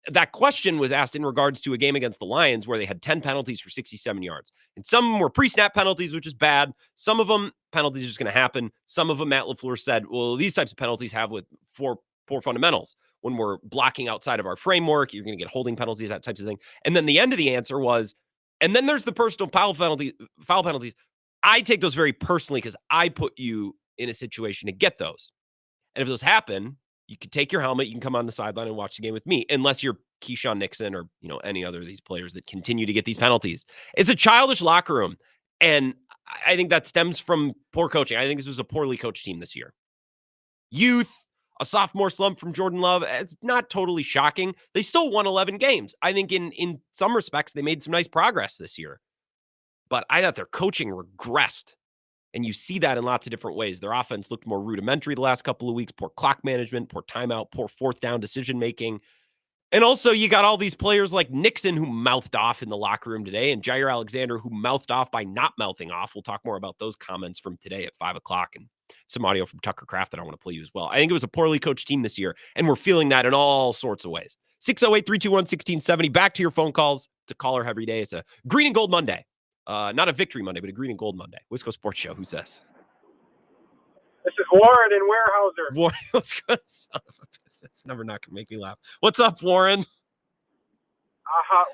F: that question was asked in regards to a game against the Lions where they had 10 penalties for 67 yards. And some were pre-snap penalties, which is bad. Some of them, penalties are just going to happen. Some of them, Matt LaFleur said, well, these types of penalties have with poor fundamentals. When we're blocking outside of our framework, you're going to get holding penalties, that types of thing. And then the end of the answer was, and then there's the personal foul penalties. I take those very personally because I put you in a situation to get those. And if those happen, you can take your helmet, you can come on the sideline and watch the game with me, unless you're Keyshawn Nixon or, any other of these players that continue to get these penalties. It's a childish locker room. And I think that stems from poor coaching. I think this was a poorly coached team this year. Youth, a sophomore slump from Jordan Love. It's not totally shocking. They still won 11 games. I think in some respects, they made some nice progress this year. But I thought their coaching regressed. And you see that in lots of different ways. Their offense looked more rudimentary the last couple of weeks. Poor clock management, poor timeout, poor fourth down decision-making. And also you got all these players like Nixon who mouthed off in the locker room today and Jair Alexander who mouthed off by not mouthing off. We'll talk more about those comments from today at 5 o'clock and some audio from Tucker Kraft that I want to play you as well. I think it was a poorly coached team this year, and we're feeling that in all sorts of ways. 608-321-1670. Back to your phone calls. It's a caller every day. It's a green and gold Monday. Not a victory Monday, but a green and gold Monday. Wisco Sports Show. Who says?
L: This is Warren in Weyerhaeuser.
F: Warren, what's good? That's never not going to make me laugh. What's up, Warren?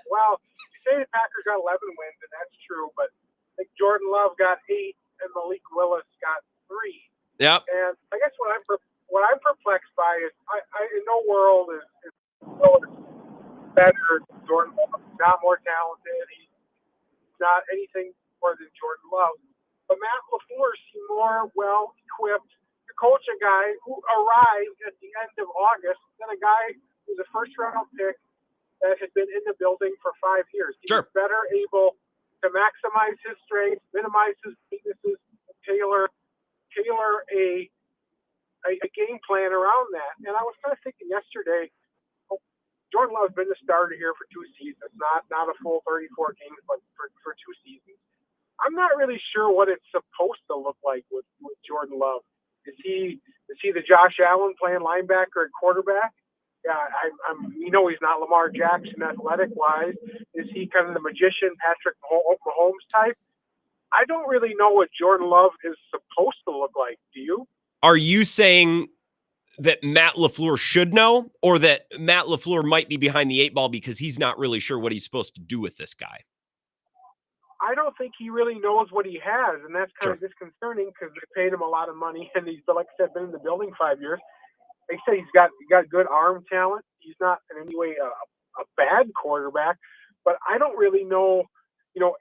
L: Well, you say the Packers got 11 wins, and that's true, but I think Jordan Love got 8 and Malik Willis got 3.
F: Yep.
L: And I guess what I'm perplexed by is I in no world is Willis better than Jordan Love. He's not more talented. He's not anything more than Jordan Love. But Matt LaFleur seemed more well-equipped to coach a guy who arrived at the end of August than a guy who's a first-round pick that had been in the building for 5 years. He was better able to maximize his strengths, minimize his weaknesses, tailor a game plan around that. And I was kind of thinking yesterday, Jordan Love's been the starter here for 2 seasons, not a full 34 games, but for 2 seasons. I'm not really sure what it's supposed to look like with Jordan Love. Is he the Josh Allen playing linebacker and quarterback? Yeah, he's not Lamar Jackson athletic-wise. Is he kind of the magician Patrick Mahomes type? I don't really know what Jordan Love is supposed to look like. Do you?
F: Are you saying that Matt LaFleur should know, or that Matt LaFleur might be behind the 8 ball because he's not really sure what he's supposed to do with this guy?
L: I don't think he really knows what he has, and that's kind of disconcerting because they paid him a lot of money, and he's, like I said, been in the building 5 years. They say he's got good arm talent. He's not in any way a bad quarterback, but I don't really know.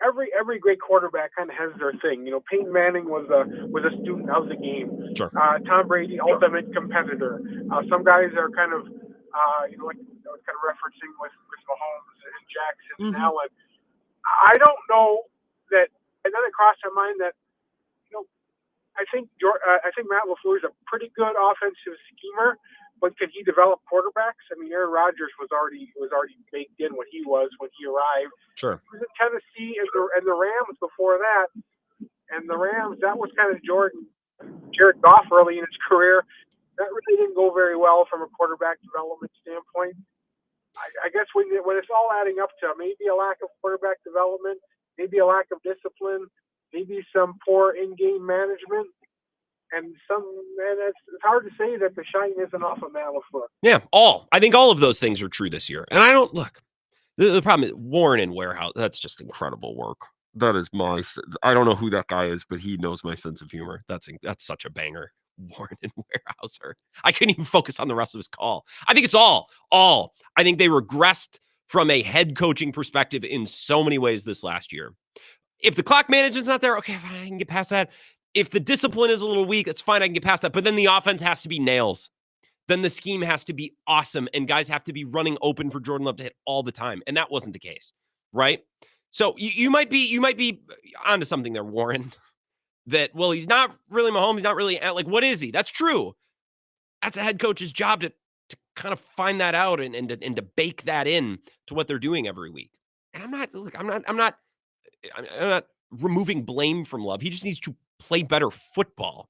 L: Every great quarterback kind of has their thing. Peyton Manning was a student of the game.
F: Sure.
L: Tom Brady, ultimate competitor. Some guys are kind of, like I was kind of referencing with Mahomes and Jackson and Allen. I don't know that, and then it crossed my mind that, I think Matt LaFleur is a pretty good offensive schemer, but can he develop quarterbacks? I mean, Aaron Rodgers was already baked in what he was when he arrived.
F: Sure.
L: He was in Tennessee and the Rams before that, and the Rams, that was kind of Jared Goff early in his career. That really didn't go very well from a quarterback development standpoint. I guess when it's all adding up to maybe a lack of quarterback development, maybe a lack of discipline, maybe some poor in-game management, and it's hard to say that the shine isn't off of Matt LaFleur.
F: Yeah, I think all of those things are true this year. And I don't look. The problem is Warren and Warehouse. That's just incredible work. That is I don't know who that guy is, but he knows my sense of humor. That's such a banger. Warren and Warehouser. I couldn't even focus on the rest of his call. I think it's all. I think they regressed from a head coaching perspective in so many ways this last year. If the clock management's not there, okay, fine, I can get past that. If the discipline is a little weak, that's fine, I can get past that. But then the offense has to be nails. Then the scheme has to be awesome, and guys have to be running open for Jordan Love to hit all the time. And that wasn't the case, right? So you might be onto something there, Warren. That, well, he's not really Mahomes. He's not really, like, what is he? That's true. That's a head coach's job to kind of find that out and to bake that in to what they're doing every week. And I'm not removing blame from Love. He just needs to play better football.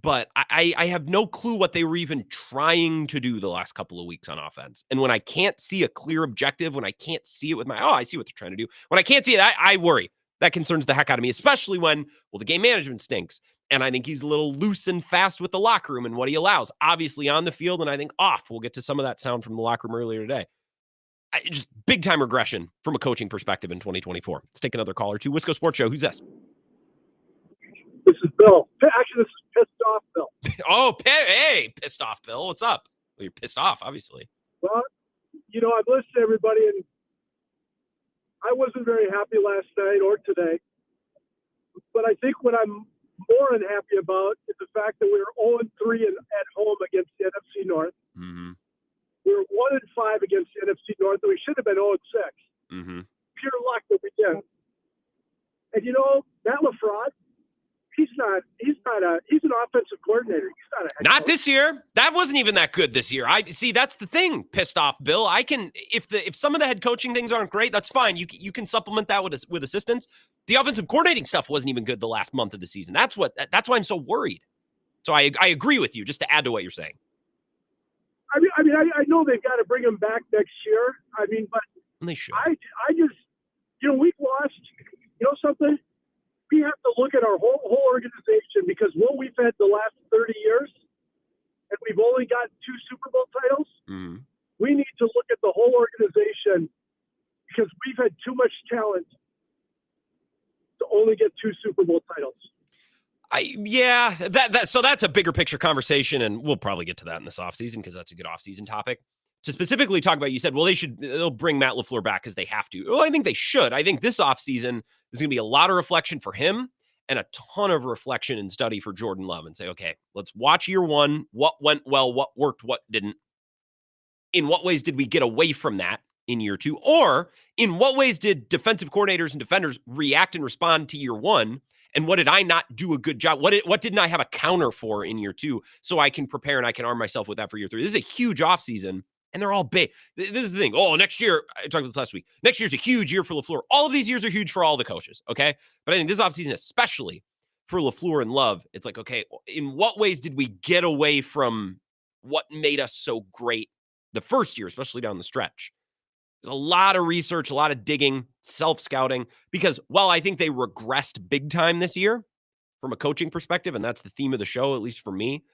F: But I have no clue what they were even trying to do the last couple of weeks on offense. And when I can't see a clear objective, when I can't see it with I see what they're trying to do. When I can't see it, I worry. That concerns the heck out of me, especially when, the game management stinks. And I think he's a little loose and fast with the locker room and what he allows. Obviously on the field, and I think off. We'll get to some of that sound from the locker room earlier today. Just big-time regression from a coaching perspective in 2024. Let's take another caller to Wisco Sports Show. Who's this?
M: This is Bill. Actually, this is Pissed Off Bill.
F: Oh, hey, Pissed Off Bill. What's up? Well, you're pissed off, obviously.
M: Well, I've listened to everybody, and I wasn't very happy last night or today. But I think what I'm more unhappy about is the fact that we were 0-3 at home against the NFC North.
F: Mm-hmm.
M: We were 1-5 against the NFC North, and we should have been 0-6.
F: Mm-hmm.
M: Pure luck that we didn't. And Matt LaFleur, he's an offensive coordinator. He's not a head
F: Not
M: coach.
F: this year. That wasn't even that good this year. I see. That's the thing. Pissed off, Bill. I can if some of the head coaching things aren't great, that's fine. You can supplement that with assistance. The offensive coordinating stuff wasn't even good the last month of the season. That's why I'm so worried. So I agree with you. Just to add to what you're saying.
M: I know they've got to bring him back next year. But
F: and they should.
M: I just we've lost. Something. We have to look at our whole organization, because what we've had the last 30 years, and we've only got 2 Super Bowl titles.
F: Mm-hmm.
M: We need to look at the whole organization, because we've had too much talent to only get 2 Super Bowl titles.
F: So that's a bigger picture conversation, and we'll probably get to that in this offseason because that's a good offseason topic. to specifically talk about, you said, well, they'll bring Matt LaFleur back because they have to. Well, I think they should. I think this offseason is going to be a lot of reflection for him and a ton of reflection and study for Jordan Love and say, okay, let's watch year one. What went well? What worked? What didn't? In what ways did we get away from that in year two? Or in what ways did defensive coordinators and defenders react and respond to year one? And what did I not do a good job? What didn't I have a counter for in year two so I can prepare and I can arm myself with that for year three? This is a huge offseason, and they're all big. This is the thing. Oh, next year, I talked about this last week. Next year's a huge year for LaFleur. All of these years are huge for all the coaches, okay? But I think this offseason, especially for LaFleur and Love, it's like, okay, in what ways did we get away from what made us so great the first year, especially down the stretch? There's a lot of research, a lot of digging, self-scouting, because while I think they regressed big time this year from a coaching perspective, and that's the theme of the show, at least for me,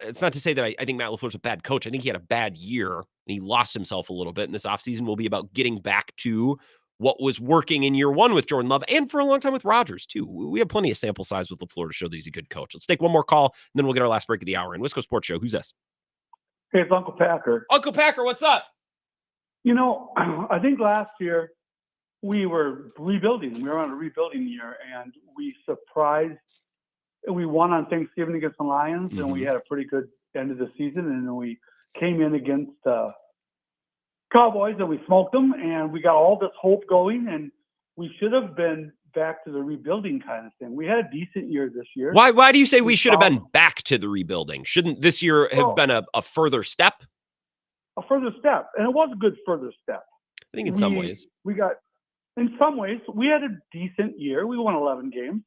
F: it's not to say that I think Matt LaFleur's a bad coach. I think he had a bad year, and he lost himself a little bit, and this offseason will be about getting back to what was working in year one with Jordan Love, and for a long time with Rodgers, too. We have plenty of sample size with LaFleur to show that he's a good coach. Let's take one more call, and then we'll get our last break of the hour in Wisco Sports Show. Who's this?
N: Hey, it's Uncle Packer.
F: Uncle Packer, what's up?
N: You know, I think last year we were rebuilding. We were on a rebuilding year, and we surprised. We won on Thanksgiving against the Lions, and we had a pretty good end of the season. And then we came in against Cowboys, and we smoked them, and we got all this hope going. And we should have been back to the rebuilding kind of thing. We had a decent year this year.
F: Why do you say we should have been back to the rebuilding? Shouldn't this year have been a further step?
N: A further step, and it was a good further step.
F: I think in some ways.
N: In some ways, we had a decent year. We won 11 games.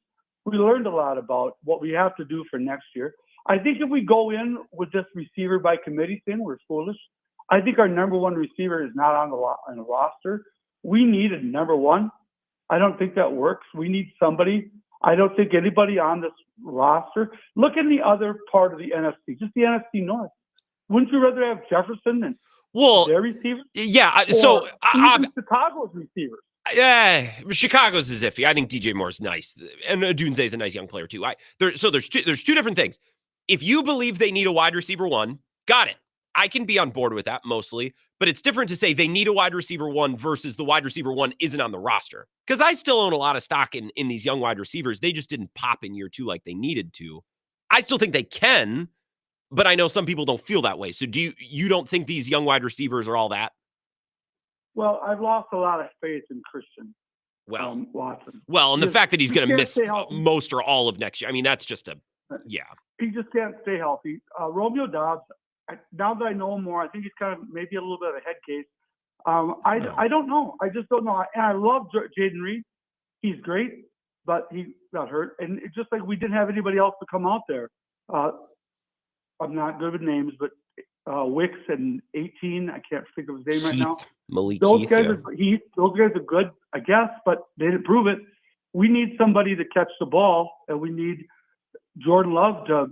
N: We learned a lot about what we have to do for next year. I think if we go in with this receiver by committee thing, we're foolish. I think our number one receiver is not on the roster. We need a number one. I don't think that works. We need somebody. I don't think anybody on this roster. Look in the other part of the NFC, just the NFC North. Wouldn't you rather have Jefferson than their receivers?
F: Yeah.
N: Even Chicago's receivers.
F: Yeah, Chicago's is iffy. I think DJ Moore's nice, and Odunze's a nice young player too. There's two different things. If you believe they need a wide receiver one, got it. I can be on board with that mostly, but it's different to say they need a wide receiver one versus the wide receiver one isn't on the roster. Because I still own a lot of stock in these young wide receivers. They just didn't pop in year two like they needed to. I still think they can, but I know some people don't feel that way. So you don't think these young wide receivers are all that?
N: Well, I've lost a lot of faith in Christian Watson.
F: Well, and the fact that he's going to miss most or all of next year, I mean, that's just yeah.
N: He just can't stay healthy. Romeo Doubs, now that I know him more, I think he's kind of maybe a little bit of a head case. I don't know. I just don't know. And I love Jaden Reed. He's great, but he got hurt. And it's just like we didn't have anybody else to come out there. I'm not good with names, but Wicks and 18, I can't think of his name right now.
F: Malik
N: those
F: Heath,
N: guys are good, I guess, but they didn't prove it. We need somebody to catch the ball, and we need Jordan Love to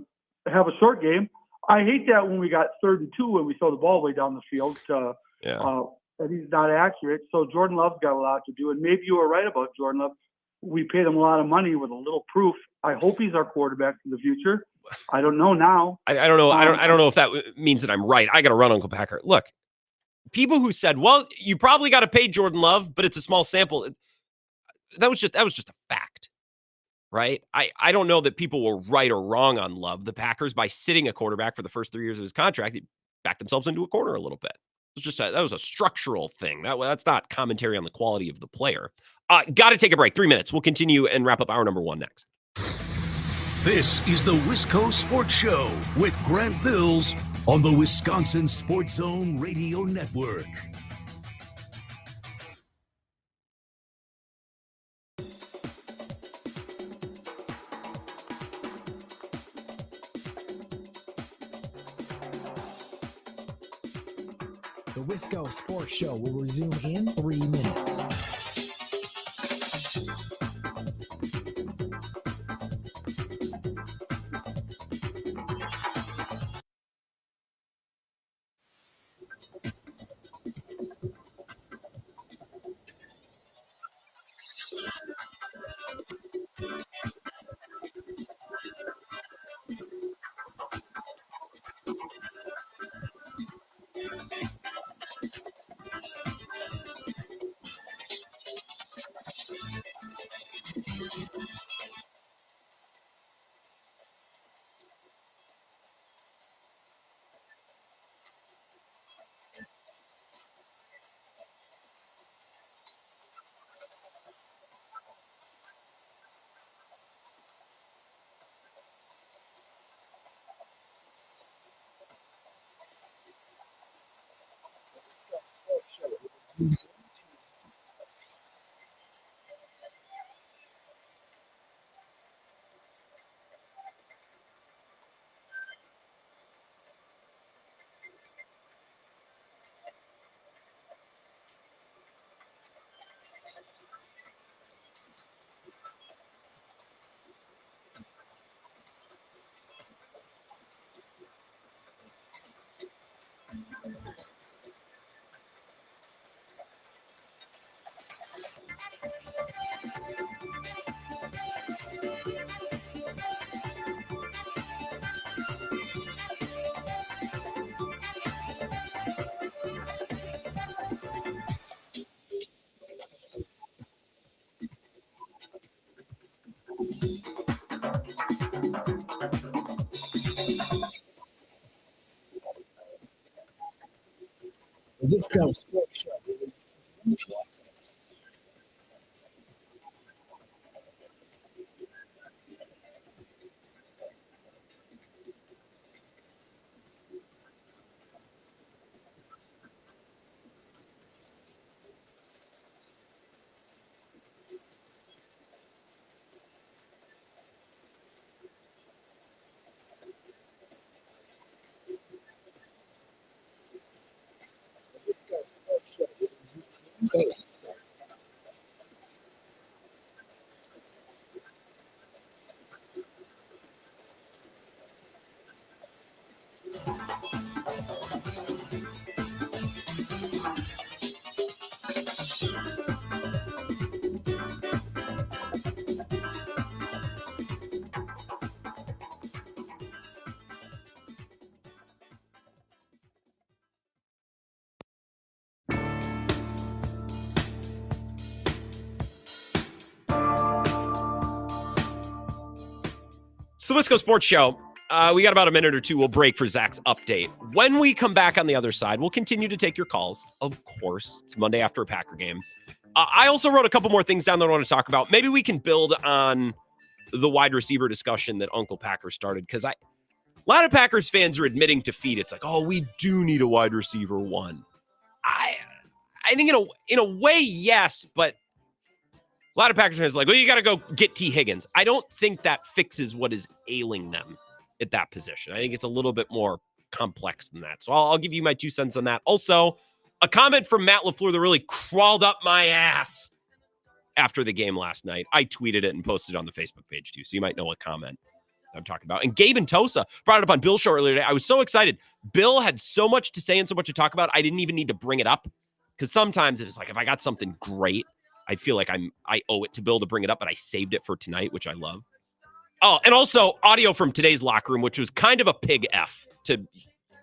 N: have a short game. I hate that when we got 3rd and 2 and we throw the ball way down the field and he's not accurate. So Jordan Love's got a lot to do, and maybe you were right about Jordan Love. We paid him a lot of money with a little proof. I hope he's our quarterback in the future. I don't know now.
F: I don't know. I don't know if that means that I'm right. I got to run, Uncle Packer. Look, people who said, "Well, you probably got to pay Jordan Love, but it's a small sample." That was just a fact, right? I don't know that people were right or wrong on Love. The Packers, by sitting a quarterback for the first 3 years of his contract, they backed themselves into a corner a little bit. It was just that was a structural thing. That's not commentary on the quality of the player. Got to take a break. 3 minutes. We'll continue and wrap up hour number 1 next.
A: This is the Wisco Sports Show with Grant Bills on the Wisconsin Sports Zone Radio Network.
G: The Wisco Sports Show will resume in 3 minutes. The Wisco Sports Show. The Wisco Sports Show.
F: It's the Wisco Sports Show. We got about a minute or two. We'll break for Zach's update. When we come back on the other side, we'll continue to take your calls. Of course, it's Monday after a Packer game. I also wrote a couple more things down that I want to talk about. Maybe we can build on the wide receiver discussion that Uncle Packer started, because a lot of Packers fans are admitting defeat. It's like, oh, we do need a wide receiver one. I think in a way, yes, but a lot of Packers fans are like, well, you got to go get T. Higgins. I don't think that fixes what is ailing them at that position. I think it's a little bit more complex than that. So I'll give you my 2 cents on that. Also, a comment from Matt LaFleur that really crawled up my ass after the game last night. I tweeted it and posted it on the Facebook page too, so you might know what comment I'm talking about. And Gabe and Tosa brought it up on Bill's show earlier today. I was so excited. Bill had so much to say and so much to talk about, I didn't even need to bring it up, because sometimes it's like if I got something great, I feel like I owe it to Bill to bring it up, but I saved it for tonight, which I love. Oh, and also audio from today's locker room, which was kind of a pig F, to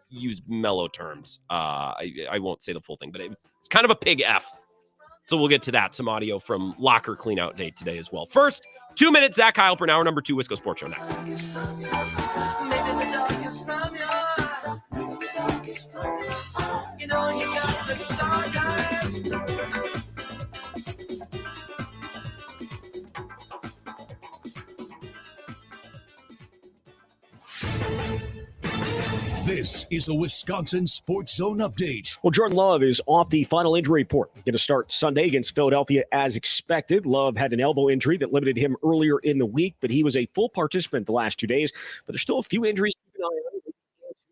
F: use mellow terms. I won't say the full thing, but it's kind of a pig F. So we'll get to that. Some audio from locker cleanout day today as well. First, 2 minutes, Zach Heilpern, hour number 2, Wisco Sports Show next.
A: This is a Wisconsin Sports Zone update.
B: Well, Jordan Love is off the final injury report. Going to start Sunday against Philadelphia as expected. Love had an elbow injury that limited him earlier in the week, but he was a full participant the last 2 days. But there's still a few injuries to keep an eye on.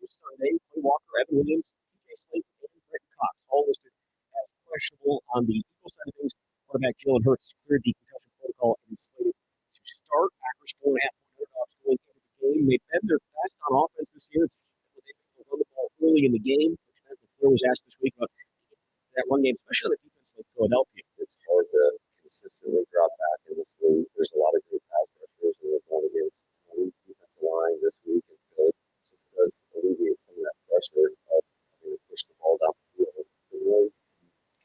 B: Sunday, Walker, Evan Williams, TJ Slate, and Brett Cox, all listed as questionable on the Eagles side of things. Quarterback Jalen Hurts cleared the concussion protocol and is slated to start. Packers 4.5 underdogs going into the game. They've been their best on offense this year. They've run the ball early in the game, which meant the player was asked this week about that run game, especially on the defense like Philadelphia.
E: It's hard to consistently drop back in this league. There's a lot of great pass rushers, and we're going against a weak defensive line this week in Philly. So it does alleviate some of that pressure of having to push the ball down the field. But really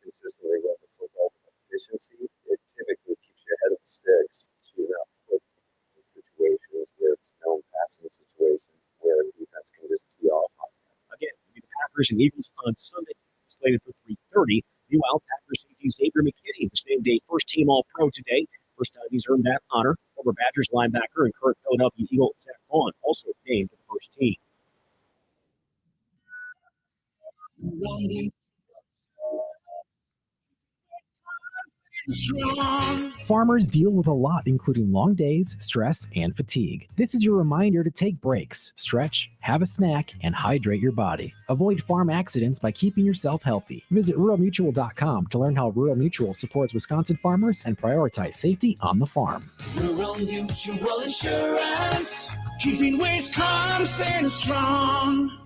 E: consistently run the football with efficiency, it typically keeps you ahead of the sticks. So you're not put in situations where it's known passing situation where the defense can just tee off on you.
B: Again, the Packers and Eagles on Sunday, slated for 3:30. Meanwhile, Packers safety Xavier McKinney was named a first-team All-Pro today. First time he's earned that honor. Former Badgers linebacker and current Philadelphia Eagle Zach Vaughn also named to the first team.
G: Farmers deal with a lot, including long days, stress, and fatigue. This is your reminder to take breaks, stretch, have a snack, and hydrate your body. Avoid farm accidents by keeping yourself healthy. Visit ruralmutual.com to learn how Rural Mutual supports Wisconsin farmers and prioritize safety on the farm.
O: Rural Mutual Insurance, keeping Wisconsin strong.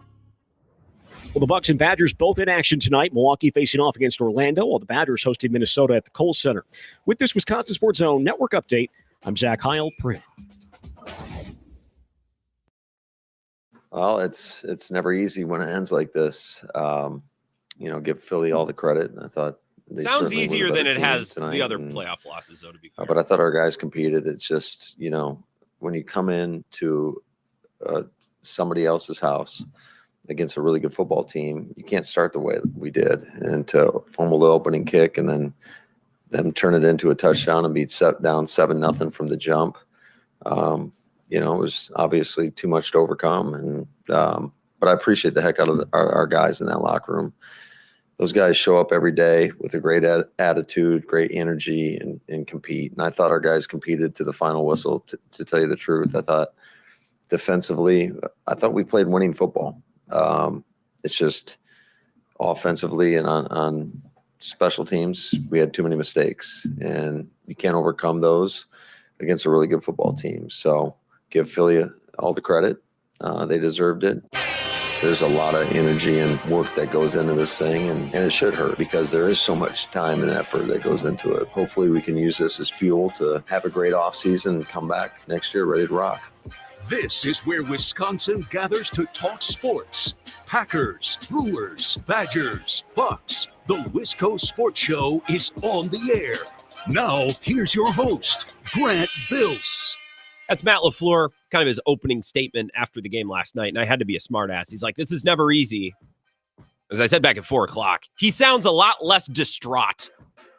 B: Well, the Bucks and Badgers both in action tonight. Milwaukee facing off against Orlando, while the Badgers hosted Minnesota at the Kohl Center. With this Wisconsin Sports Zone Network update, I'm Zach Heil.
E: Well, it's never easy when it ends like this. Give Philly all the credit. I thought they
F: sounds
E: certainly were the
F: easier
E: better
F: than it
E: team
F: has
E: tonight,
F: the other
E: and,
F: playoff losses, though, to be fair.
E: but I thought our guys competed. It's just, when you come into somebody else's house against a really good football team, you can't start the way we did, and to fumble the opening kick and then turn it into a touchdown and be set down 7-0 from the jump. It was obviously too much to overcome, and but I appreciate the heck out of our guys in that locker room. Those guys show up every day with a great attitude, great energy, and compete. And I thought our guys competed to the final whistle. To tell you the truth, I thought defensively, I thought we played winning football. It's just offensively and on special teams, we had too many mistakes, and you can't overcome those against a really good football team. So give Philly all the credit. They deserved it. There's a lot of energy and work that goes into this thing, and it should hurt because there is so much time and effort that goes into it. Hopefully we can use this as fuel to have a great offseason and come back next year ready to rock.
A: This is where Wisconsin gathers to talk sports. Packers, Brewers, Badgers, Bucks. The Wisco Sports Show is on the air. Now, here's your host, Grant Bills.
F: That's Matt LaFleur, kind of his opening statement after the game last night, and I had to be a smartass. He's like, this is never easy. As I said back at 4 o'clock, he sounds a lot less distraught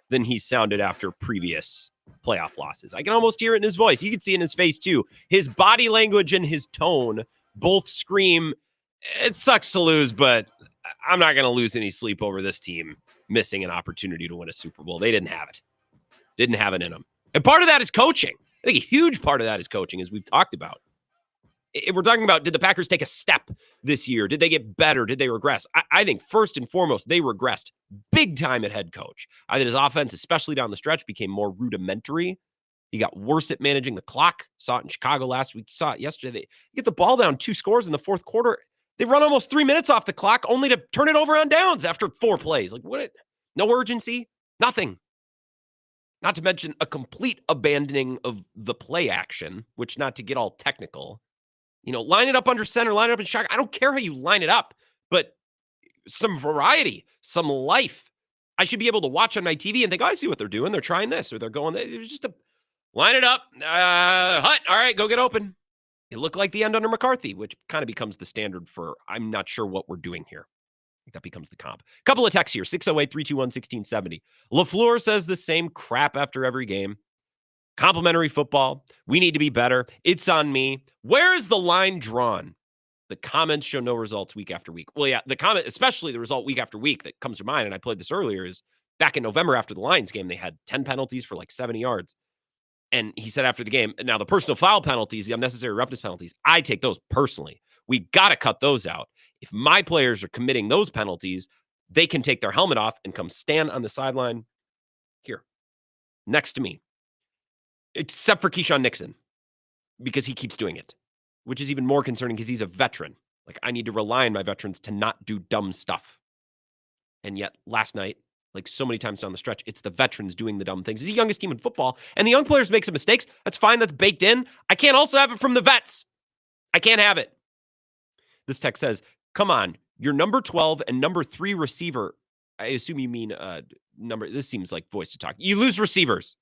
F: than he sounded after previous playoff losses. I can almost hear it in his voice. You can see it in his face, too. His body language and his tone both scream, it sucks to lose, but I'm not going to lose any sleep over this team missing an opportunity to win a Super Bowl. They didn't have it. Didn't have it in them. And part of that is coaching. I think a huge part of that is coaching, as we've talked about. If we're talking about, did the Packers take a step this year? Did they get better? Did they regress? I think first and foremost, they regressed big time at head coach. I think his offense, especially down the stretch, became more rudimentary. He got worse at managing the clock. Saw it in Chicago last week. Saw it yesterday. They get the ball down 2 scores in the fourth quarter. They run almost 3 minutes off the clock only to turn it over on downs after 4 plays. Like, what? No urgency, nothing. Not to mention a complete abandoning of the play action, which, not to get all technical, line it up under center, line it up in shotgun. I don't care how you line it up, but some variety, some life. I should be able to watch on my TV and think, oh, I see what they're doing. They're trying this, or they're going, it was just a line it up. Hut, all right, go get open. It looked like the end under McCarthy, which kind of becomes the standard for, I'm not sure what we're doing here. I think that becomes the comp. Couple of texts here, 608-321-1670. LaFleur says the same crap after every game. Complimentary football. We need to be better. It's on me. Where is the line drawn? The comments show no results week after week. Well, yeah, the comment, especially the result week after week that comes to mind, and I played this earlier, is back in November after the Lions game, they had 10 penalties for like 70 yards. And he said after the game, now the personal foul penalties, the unnecessary roughness penalties, I take those personally. We got to cut those out. If my players are committing those penalties, they can take their helmet off and come stand on the sideline here next to me, except for Keyshawn Nixon, because he keeps doing it, which is even more concerning because he's a veteran. Like, I need to rely on my veterans to not do dumb stuff. And yet last night, like so many times down the stretch, it's the veterans doing the dumb things. It's the youngest team in football, and the young players make some mistakes. That's fine. That's baked in. I can't also have it from the vets. I can't have it. This text says, come on, your number 12 and number 3 receiver. I assume you mean number. This seems like voice to talk. You lose receivers.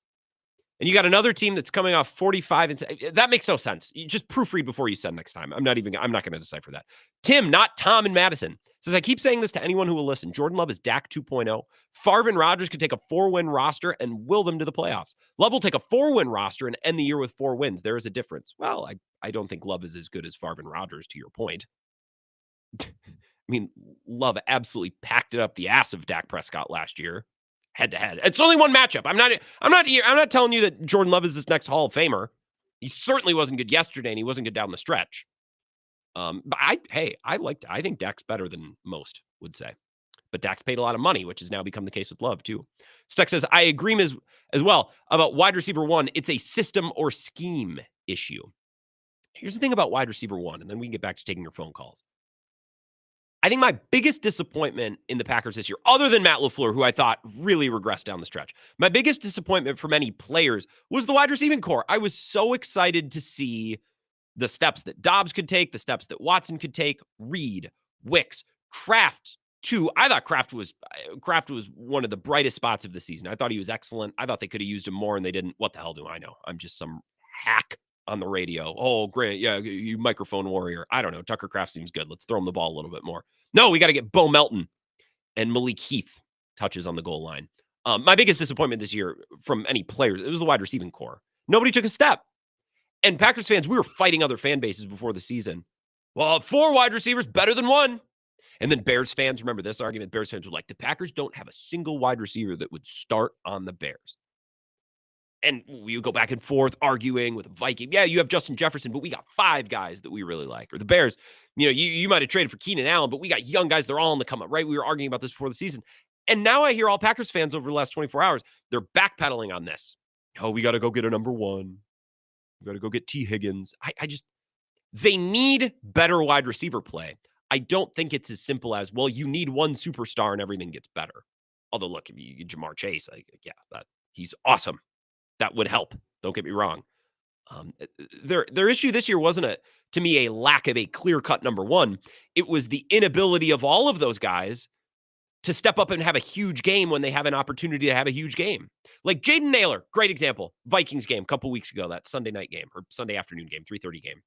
F: And you got another team that's coming off 45. And that makes no sense. You just proofread before you send next time. I'm not going to decipher that. Tim, not Tom and Madison, says, I keep saying this to anyone who will listen. Jordan Love is Dak 2.0. Favre and Rodgers could take a 4-win roster and will them to the playoffs. Love will take a 4-win roster and end the year with 4 wins. There is a difference. Well, I don't think Love is as good as Favre and Rodgers, to your point. I mean, Love absolutely packed it up the ass of Dak Prescott last year. head to head. It's only one matchup. I'm not telling you that Jordan Love is this next Hall of Famer. He certainly wasn't good yesterday, and he wasn't good down the stretch. But I think Dak's better than most would say. But Dak's paid a lot of money, which has now become the case with Love too. Steck says, I agree as well about wide receiver 1. It's a system or scheme issue. Here's the thing about wide receiver 1, and then we can get back to taking your phone calls. I think my biggest disappointment in the Packers this year, other than Matt LaFleur, who I thought really regressed down the stretch, my biggest disappointment for many players was the wide receiving core. I was so excited to see the steps that Dobbs could take, the steps that Watson could take, Reed, Wicks, Kraft, too. I thought Kraft was one of the brightest spots of the season. I thought he was excellent. I thought they could have used him more, and they didn't. What the hell do I know? I'm just some hack on the radio. Oh, great. Yeah, you microphone warrior. I don't know. Tucker Kraft seems good. Let's throw him the ball a little bit more. No, we got to get Bo Melton and Malik Heath touches on the goal line. My biggest disappointment this year from any players, it was the wide receiving core. Nobody took a step. And Packers fans, we were fighting other fan bases before the season. Well, 4 wide receivers better than 1. And then Bears fans, remember this argument? Bears fans were like, the Packers don't have a single wide receiver that would start on the Bears. And we would go back and forth arguing with a Viking. Yeah, you have Justin Jefferson, but we got 5 guys that we really like. Or the Bears, you might have traded for Keenan Allen, but we got young guys. They're all on the come up, right? We were arguing about this before the season. And now I hear all Packers fans over the last 24 hours, they're backpedaling on this. Oh, we got to go get a number 1. We got to go get T. Higgins. They need better wide receiver play. I don't think it's as simple as, well, you need one superstar and everything gets better. Although, look, if you get Jamar Chase, he's awesome. That would help. Don't get me wrong. Their issue this year wasn't, to me, a lack of a clear-cut number 1. It was the inability of all of those guys to step up and have a huge game when they have an opportunity to have a huge game. Like Jaden Naylor, great example. Vikings game a couple weeks ago, that Sunday night game or Sunday afternoon game, 3:30 game.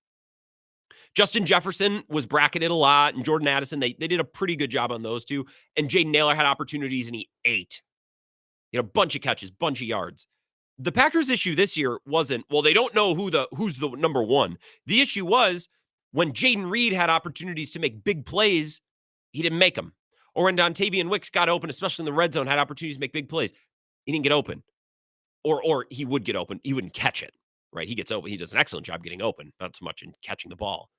F: Justin Jefferson was bracketed a lot, and Jordan Addison, they did a pretty good job on those two. And Jaden Naylor had opportunities, and he ate. Bunch of catches, bunch of yards. The Packers' issue this year wasn't, well, they don't know who's the number 1. The issue was when Jaden Reed had opportunities to make big plays, he didn't make them. Or when Dontavian Wicks got open, especially in the red zone, had opportunities to make big plays, he didn't get open. Or he would get open, he wouldn't catch it, right? He gets open. He does an excellent job getting open, not so much in catching the ball.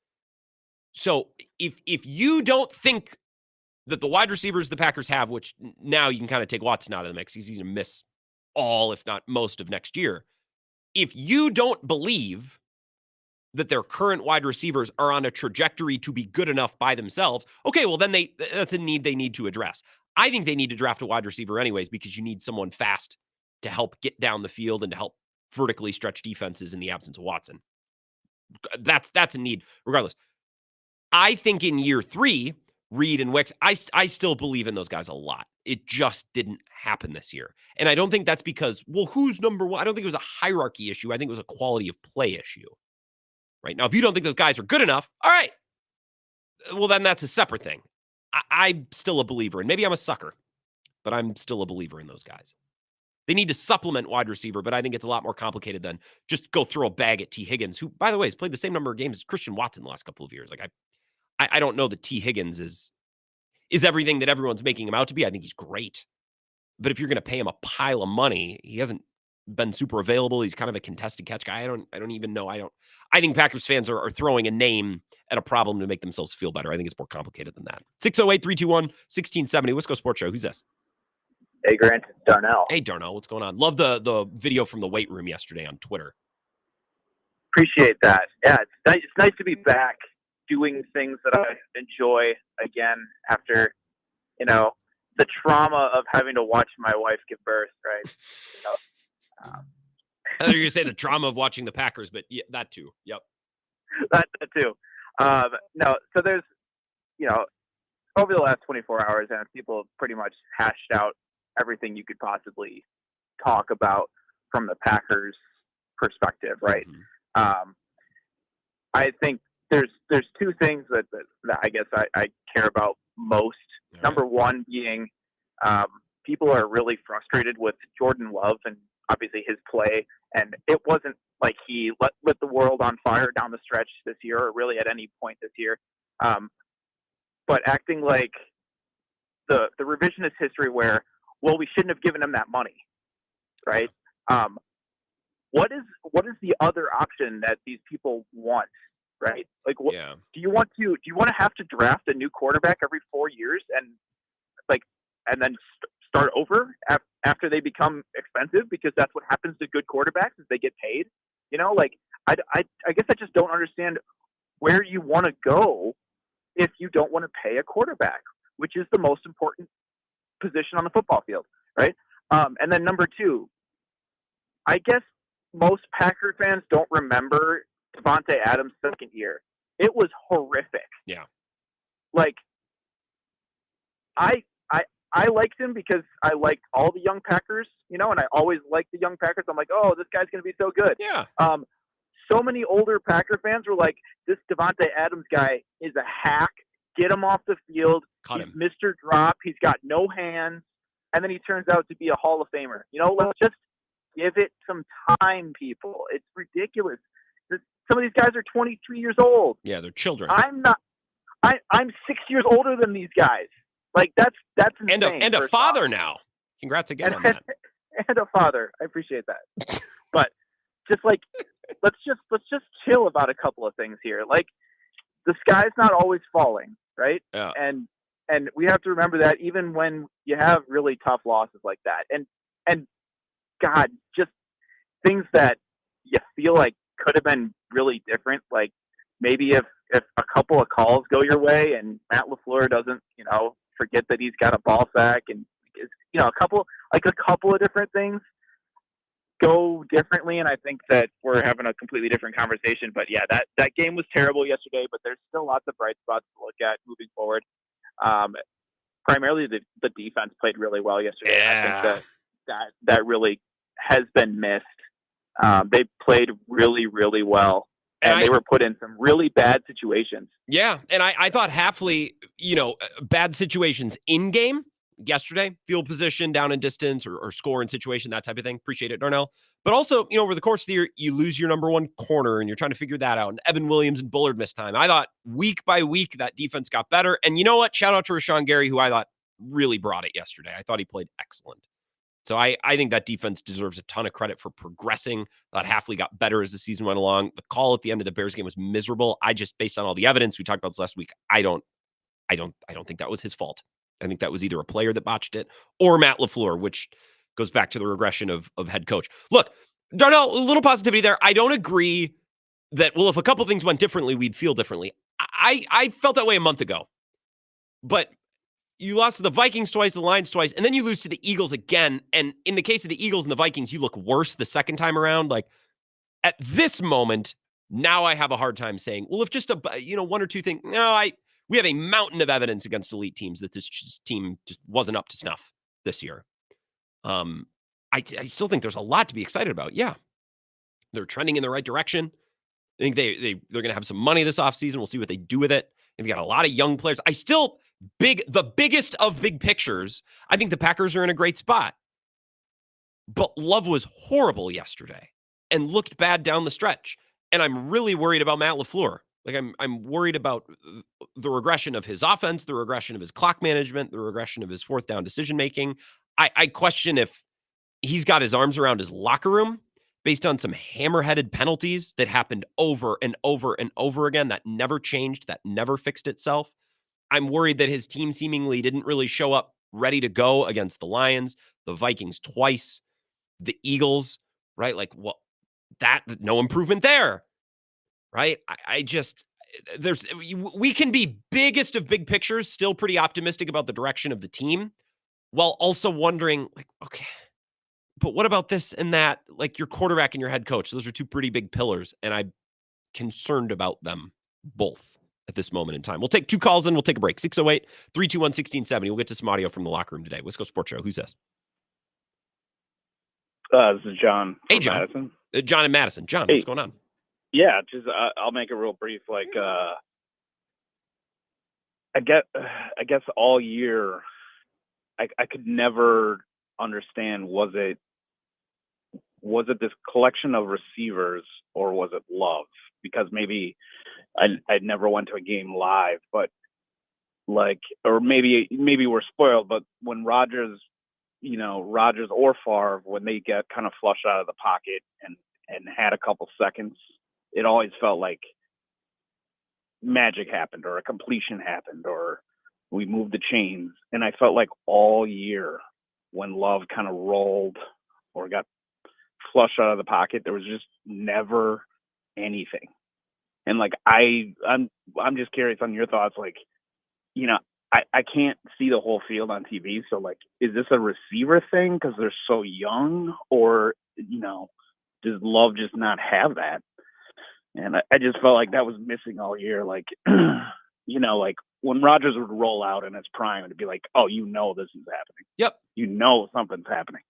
F: So if you don't think that the wide receivers the Packers have, which now you can kind of take Watson out of the mix, he's going to miss all, if not most, of next year. If you don't believe that their current wide receivers are on a trajectory to be good enough by themselves, okay, well, then that's a need they need to address. I think they need to draft a wide receiver anyways, because you need someone fast to help get down the field and to help vertically stretch defenses in the absence of Watson. That's a need regardless. I think in year 3, Reed and Wicks, I still believe in those guys a lot. It just didn't happen this year. And I don't think that's because, well, who's number 1? I don't think it was a hierarchy issue. I think it was a quality of play issue. Right? Now, if you don't think those guys are good enough, all right. Well, then that's a separate thing. I'm still a believer, and maybe I'm a sucker, but I'm still a believer in those guys. They need to supplement wide receiver, but I think it's a lot more complicated than just go throw a bag at T. Higgins, who, by the way, has played the same number of games as Christian Watson the last couple of years. Like, I don't know that T. Higgins is everything that everyone's making him out to be. I think he's great. But if you're going to pay him a pile of money, he hasn't been super available. He's kind of a contested catch guy. I don't even know. I think Packers fans are throwing a name at a problem to make themselves feel better. I think it's more complicated than that. 608-321-1670. Wisco Sports Show. Who's this?
P: Hey, Grant. It's Darnell.
F: Hey, Darnell. What's going on? Love the video from the weight room yesterday on Twitter.
P: Appreciate that. Yeah, it's nice to be back doing things that I enjoy again after, the trauma of having to watch my wife give birth, right?
F: I thought you were going to say the trauma of watching the Packers, but yeah, that too. Yep.
P: That too. No, so there's, over the last 24 hours, and people have pretty much hashed out everything you could possibly talk about from the Packers perspective, right? Mm-hmm. I think there's 2 things that I guess I care about most. Right. Number 1 being people are really frustrated with Jordan Love and obviously his play, and it wasn't like he lit the world on fire down the stretch this year or really at any point this year. But acting like the revisionist history where, well, we shouldn't have given him that money, right? What is the other option that these people want, right? Like, do you want to have to draft a new quarterback every 4 years and then start over after they become expensive, because that's what happens to good quarterbacks is they get paid? I guess I just don't understand where you want to go if you don't want to pay a quarterback, which is the most important position on the football field, right? And then number two, I guess most Packer fans don't remember Davante Adams' second year. It was horrific.
F: Yeah.
P: Like, I liked him because I liked all the young Packers, and I always liked the young Packers. I'm like, oh, this guy's going to be so good.
F: Yeah.
P: So many older Packer fans were like, this Davante Adams guy is a hack. Get him off the field.
F: Cut
P: He's
F: him.
P: Mr. Drop. He's got no hands. And then he turns out to be a Hall of Famer. Let's just give it some time, people. It's ridiculous. Some of these guys are 23 years old.
F: Yeah, they're children.
P: I'm not. I'm 6 years older than these guys. Like, that's insane.
F: And a father now. Congrats again on that.
P: And a father. I appreciate that. But just like, let's just chill about a couple of things here. Like, the sky's not always falling, right?
F: Yeah.
P: And we have to remember that even when you have really tough losses like that, and God, just things that you feel like could have been really different. Like, maybe if a couple of calls go your way and Matt LaFleur doesn't, forget that he's got a ball sack, and a couple of different things go differently, and I think that we're having a completely different conversation. But yeah, that game was terrible yesterday, but there's still lots of bright spots to look at moving forward. Primarily the defense played really well yesterday.
F: Yeah.
P: I think that really has been missed. They played really, really well. And they were put in some really bad situations.
F: Yeah, and I thought Hafley, bad situations in game yesterday, field position, down and distance, or score in situation, that type of thing. Appreciate it, Darnell. But also, over the course of the year, you lose your number one corner, and you're trying to figure that out. And Evan Williams and Bullard missed time. I thought week by week that defense got better. And you know what? Shout out to Rashawn Gary, who I thought really brought it yesterday. I thought he played excellent. So I think that defense deserves a ton of credit for progressing. I thought Hafley got better as the season went along. The call at the end of the Bears game was miserable. Based on all the evidence we talked about this last week, I don't think that was his fault. I think that was either a player that botched it or Matt LaFleur, which goes back to the regression of head coach. Look, Darnell, a little positivity there. I don't agree that, if a couple things went differently, we'd feel differently. I felt that way a month ago. But you lost to the Vikings twice, the Lions twice, and then you lose to the Eagles again. And in the case of the Eagles and the Vikings, you look worse the second time around. Like, at this moment, now I have a hard time saying, if just one or two things. No, we have a mountain of evidence against elite teams that this team just wasn't up to snuff this year. I still think there's a lot to be excited about. Yeah, they're trending in the right direction. I think they're going to have some money this offseason. We'll see what they do with it. And they got a lot of young players. The biggest of big pictures, I think the Packers are in a great spot. But Love was horrible yesterday and looked bad down the stretch. And I'm really worried about Matt LaFleur. Like, I'm worried about the regression of his offense, the regression of his clock management, the regression of his fourth down decision-making. I question if he's got his arms around his locker room based on some hammer-headed penalties that happened over and over and over again that never changed, that never fixed itself. I'm worried that his team seemingly didn't really show up ready to go against the Lions, the Vikings twice, the Eagles, right? Like, no improvement there, right? We can be biggest of big pictures, still pretty optimistic about the direction of the team, while also wondering, like, okay, but what about this and that? Like, your quarterback and your head coach, those are two pretty big pillars, and I'm concerned about them both at this moment in time. We'll take two calls and we'll take a break. 608-321-1670. We'll get to some audio from the locker room today. Wisco Sports Show. Who's this?
Q: This is John.
F: Hey, John.
Q: Madison.
F: John and Madison. John,
Q: hey.
F: What's going on?
Q: Yeah, just I'll make it real brief. Like, I guess all year, I could never understand, was it this collection of receivers or was it Love? Because maybe I never went to a game live, but or maybe we're spoiled. But when Rodgers Rodgers or Favre, when they get kind of flushed out of the pocket and had a couple seconds, it always felt like magic happened or a completion happened or we moved the chains. And I felt like all year when Love kind of rolled or got flushed out of the pocket, there was just never anything. And like I'm just curious on your thoughts. Like, I can't see the whole field on TV. So like, is this a receiver thing because they're so young, or does Love just not have that? And I just felt like that was missing all year. Like, like when Rodgers would roll out in his prime, it'd be like, oh, this is happening.
F: Yep.
Q: Something's happening.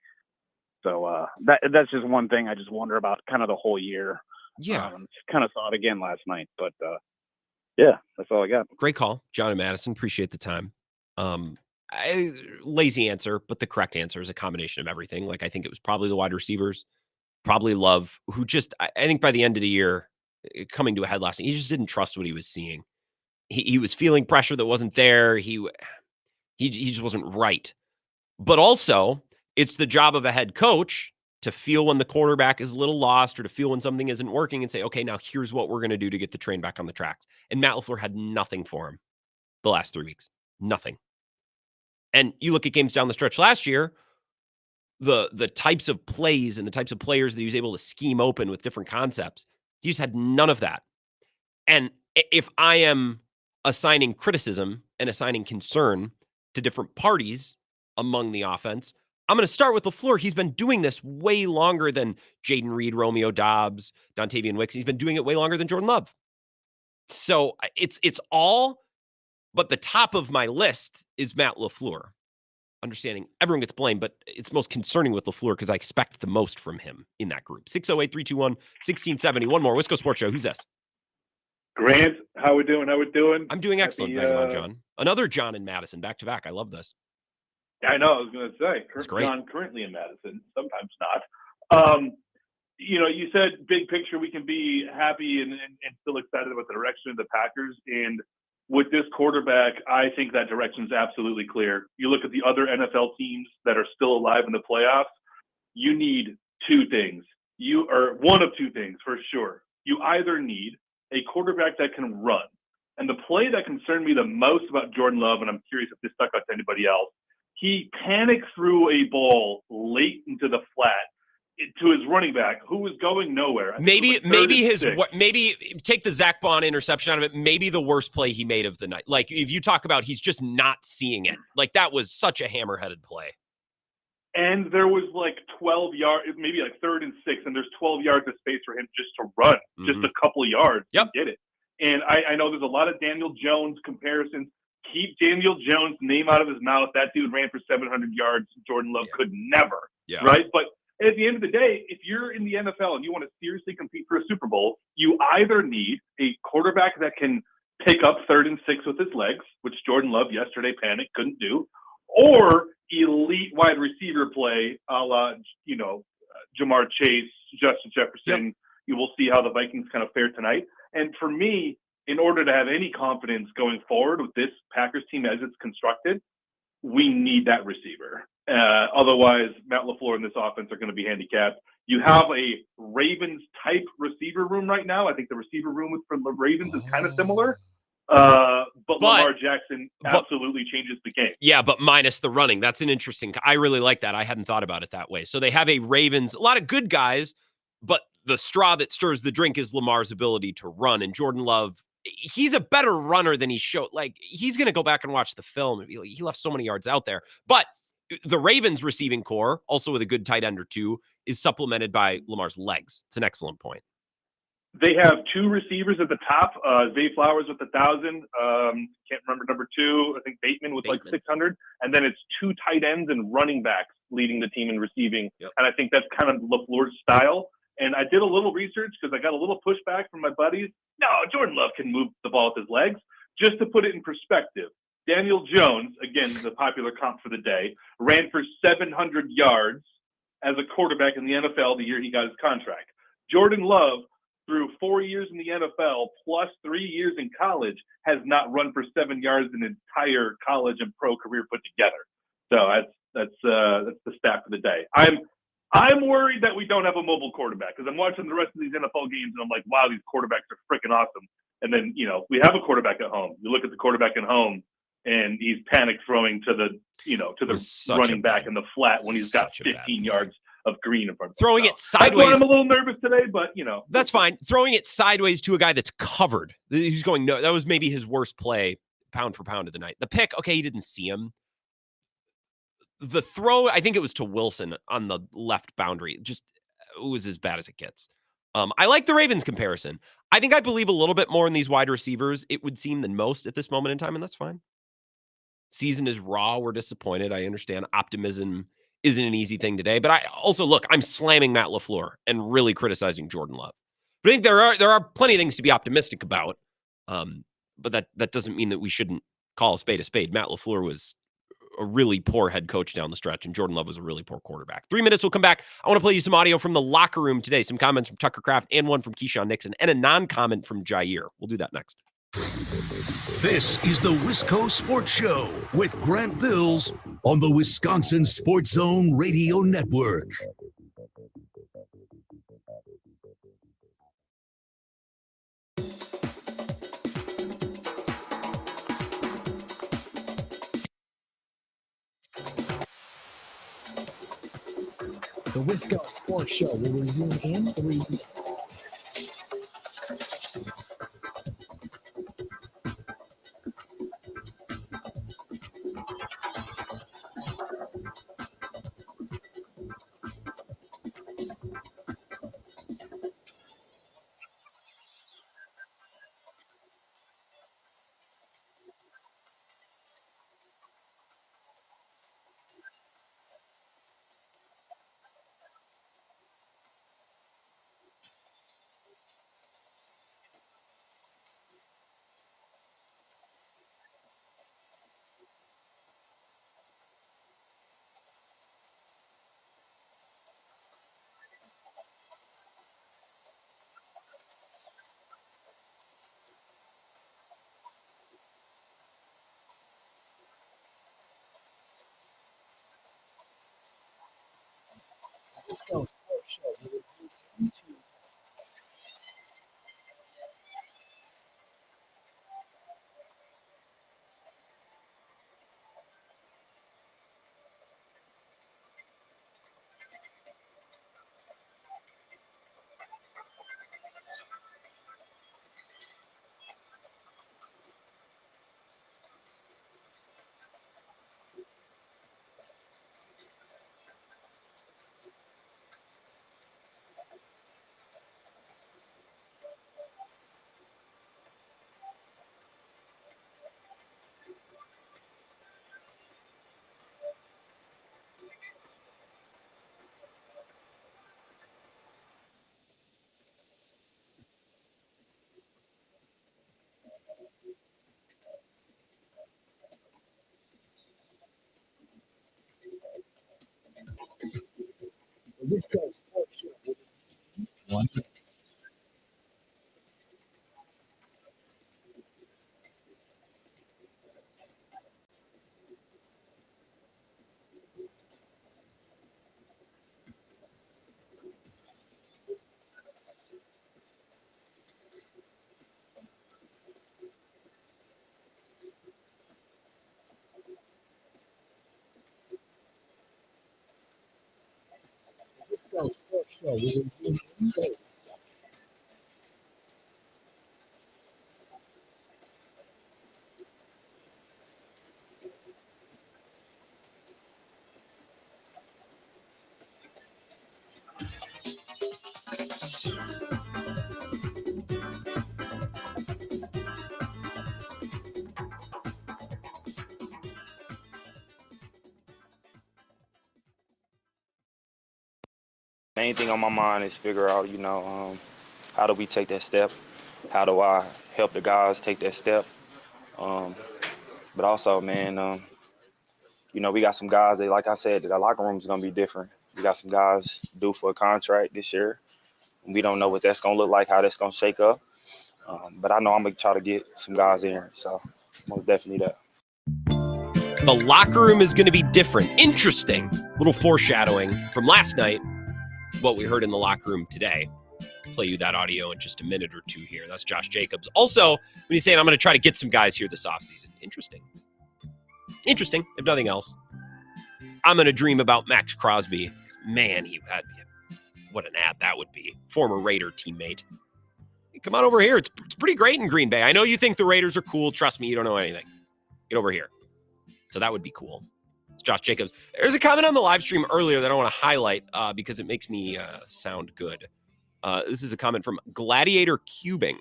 Q: So that's just one thing I just wonder about kind of the whole year.
F: Yeah.
Q: Kind of saw it again last night, but yeah, that's all I got.
F: Great call, John and Madison. Appreciate the time. Lazy answer, but the correct answer is a combination of everything. Like, I think it was probably the wide receivers, probably Love, who just, I think by the end of the year, coming to a head last night, he just didn't trust what he was seeing. He was feeling pressure that wasn't there. He just wasn't right. But also, it's the job of a head coach to feel when the quarterback is a little lost or to feel when something isn't working and say, okay, now here's what we're going to do to get the train back on the tracks. And Matt LaFleur had nothing for him the last 3 weeks. Nothing. And you look at games down the stretch last year, the types of plays and the types of players that he was able to scheme open with different concepts, he just had none of that. And if I am assigning criticism and assigning concern to different parties among the offense, I'm going to start with LaFleur. He's been doing this way longer than Jaden Reed, Romeo Doubs, Dontavian Wicks. He's been doing it way longer than Jordan Love. So it's all, but the top of my list is Matt LaFleur. Understanding everyone gets blamed, but it's most concerning with LaFleur because I expect the most from him in that group. 608-321-1670. One more. Wisco Sports Show. Who's this?
R: Grant, how we doing?
F: I'm doing excellent. John. Another John in Madison, back to back. I love this.
R: I know. I was going to say,
F: great.
R: John currently in Madison, sometimes not. You said big picture, we can be happy and still excited about the direction of the Packers. And with this quarterback, I think that direction is absolutely clear. You look at the other NFL teams that are still alive in the playoffs, you need two things. One of two things for sure. You either need a quarterback that can run. And the play that concerned me the most about Jordan Love, and I'm curious if this stuck out to anybody else, he panicked through a ball late into the flat to his running back, who was going nowhere.
F: Maybe take the Zach Bond interception out of it. Maybe the worst play he made of the night. Like, if you talk about he's just not seeing it, like that was such a hammer-headed play.
R: And there was like 12 yards, maybe like 3rd and 6, and there's 12 yards of space for him just to run, just a couple of yards to get it. And I know there's a lot of Daniel Jones comparisons. Keep Daniel Jones' name out of his mouth. That dude ran for 700 yards. Jordan Love could never, right? But at the end of the day, if you're in the NFL and you want to seriously compete for a Super Bowl, you either need a quarterback that can pick up 3rd and 6 with his legs, which Jordan Love yesterday panicked, couldn't do, or elite wide receiver play a la, Jamar Chase, Justin Jefferson. You will see how the Vikings kind of fare tonight. And for me, in order to have any confidence going forward with this Packers team as it's constructed, we need that receiver. Otherwise, Matt LaFleur and this offense are going to be handicapped. You have a Ravens-type receiver room right now. I think the receiver room for the Ravens is kind of similar. But Lamar Jackson absolutely changes the game.
F: Yeah, but minus the running. That's an interesting. I really like that. I hadn't thought about it that way. So they have a Ravens, a lot of good guys, but the straw that stirs the drink is Lamar's ability to run. And Jordan Love, he's a better runner than he showed. Like, he's going to go back and watch the film and be like, he left so many yards out there. But the Ravens receiving core, also with a good tight end or two, is supplemented by Lamar's legs. It's an excellent point.
R: They have 2 receivers at the top. Zay Flowers with 1,000. Can't remember number 2. I think Bateman with like 600. And then it's 2 tight ends and running backs leading the team in receiving. And I think that's kind of LaFleur's style. And I did a little research because I got a little pushback from my buddies. No, Jordan Love can move the ball with his legs. Just to put it in perspective, Daniel Jones, again, the popular comp for the day, ran for 700 yards as a quarterback in the NFL the year he got his contract. Jordan Love, through 4 years in the NFL plus 3 years in college, has not run for 7 yards in an entire college and pro career put together. So That's the stat for the day. I'm worried that we don't have a mobile quarterback because I'm watching the rest of these NFL games and I'm like, wow, these quarterbacks are freaking awesome. And then, we have a quarterback at home. You look at the quarterback at home and he's panic throwing to the running back in the flat when he's got 15 yards of green in front of him.
F: Throwing it sideways.
R: That's why I'm a little nervous today, but
F: That's fine. Throwing it sideways to a guy that's covered. He's going, no, that was maybe his worst play pound for pound of the night. The pick, okay, he didn't see him. The throw, I think it was to Wilson on the left boundary. Just, it was as bad as it gets. I like the Ravens comparison. I think I believe a little bit more in these wide receivers, it would seem, than most at this moment in time, and that's fine. Season is raw. We're disappointed. I understand optimism isn't an easy thing today, but I also, look, I'm slamming Matt LaFleur and really criticizing Jordan Love. But I think there are plenty of things to be optimistic about, but that doesn't mean that we shouldn't call a spade a spade. Matt LaFleur was a really poor head coach down the stretch, and Jordan Love was a really poor quarterback. 3 minutes, we'll come back. I want to play you some audio from the locker room today, some comments from Tucker Kraft and one from Keyshawn Nixon, and a non-comment from Jair. We'll do that next.
A: This is the Wisco Sports Show with Grant Bills on the Wisconsin Sports Zone Radio Network.
G: The Wisco Sports Show will resume in 3 minutes. Wisco Sports Show will resume in 2 minutes. The Wisco Sports Show will resume in 1 minute. Wisco Sports Show will resume in 30 seconds.
C: Main thing on my mind is figure out, how do we take that step? How do I help the guys take that step? But also, man, we got some guys that, like I said, that our locker room is going to be different. We got some guys due for a contract this year. We don't know what that's going to look like, how that's going to shake up. But I know I'm going to try to get some guys in here. So most definitely that.
F: The locker room is going to be different. Interesting. Little foreshadowing from last night, what we heard in the locker room today. Play you that audio in just a minute or two here. That's Josh Jacobs. Also, when he's saying, I'm going to try to get some guys here this offseason. Interesting, if nothing else. I'm going to dream about Max Crosby. Man, what an ad that would be. Former Raider teammate. Come on over here. It's pretty great in Green Bay. I know you think the Raiders are cool. Trust me, you don't know anything. Get over here. So that would be cool. It's Josh Jacobs. There's a comment on the live stream earlier that I want to highlight because it makes me sound good. This is a comment from Gladiator Cubing.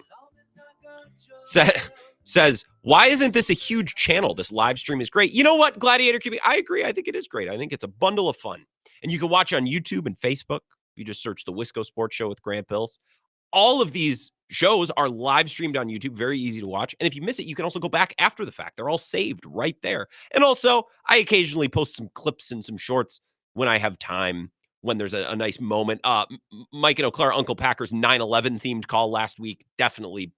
F: Says, why isn't this a huge channel? This live stream is great. You know what, Gladiator Cubing? I agree. I think it is great. I think it's a bundle of fun. And you can watch on YouTube and Facebook. You just search the Wisco Sports Show with Grant Bills. All of these shows are live streamed on YouTube. Very easy to watch. And if you miss it, you can also go back after the fact. They're all saved right there. And also, I occasionally post some clips and some shorts when I have time, when there's a nice moment. Mike and Eau Claire, Uncle Packer's 9/11 themed call last week definitely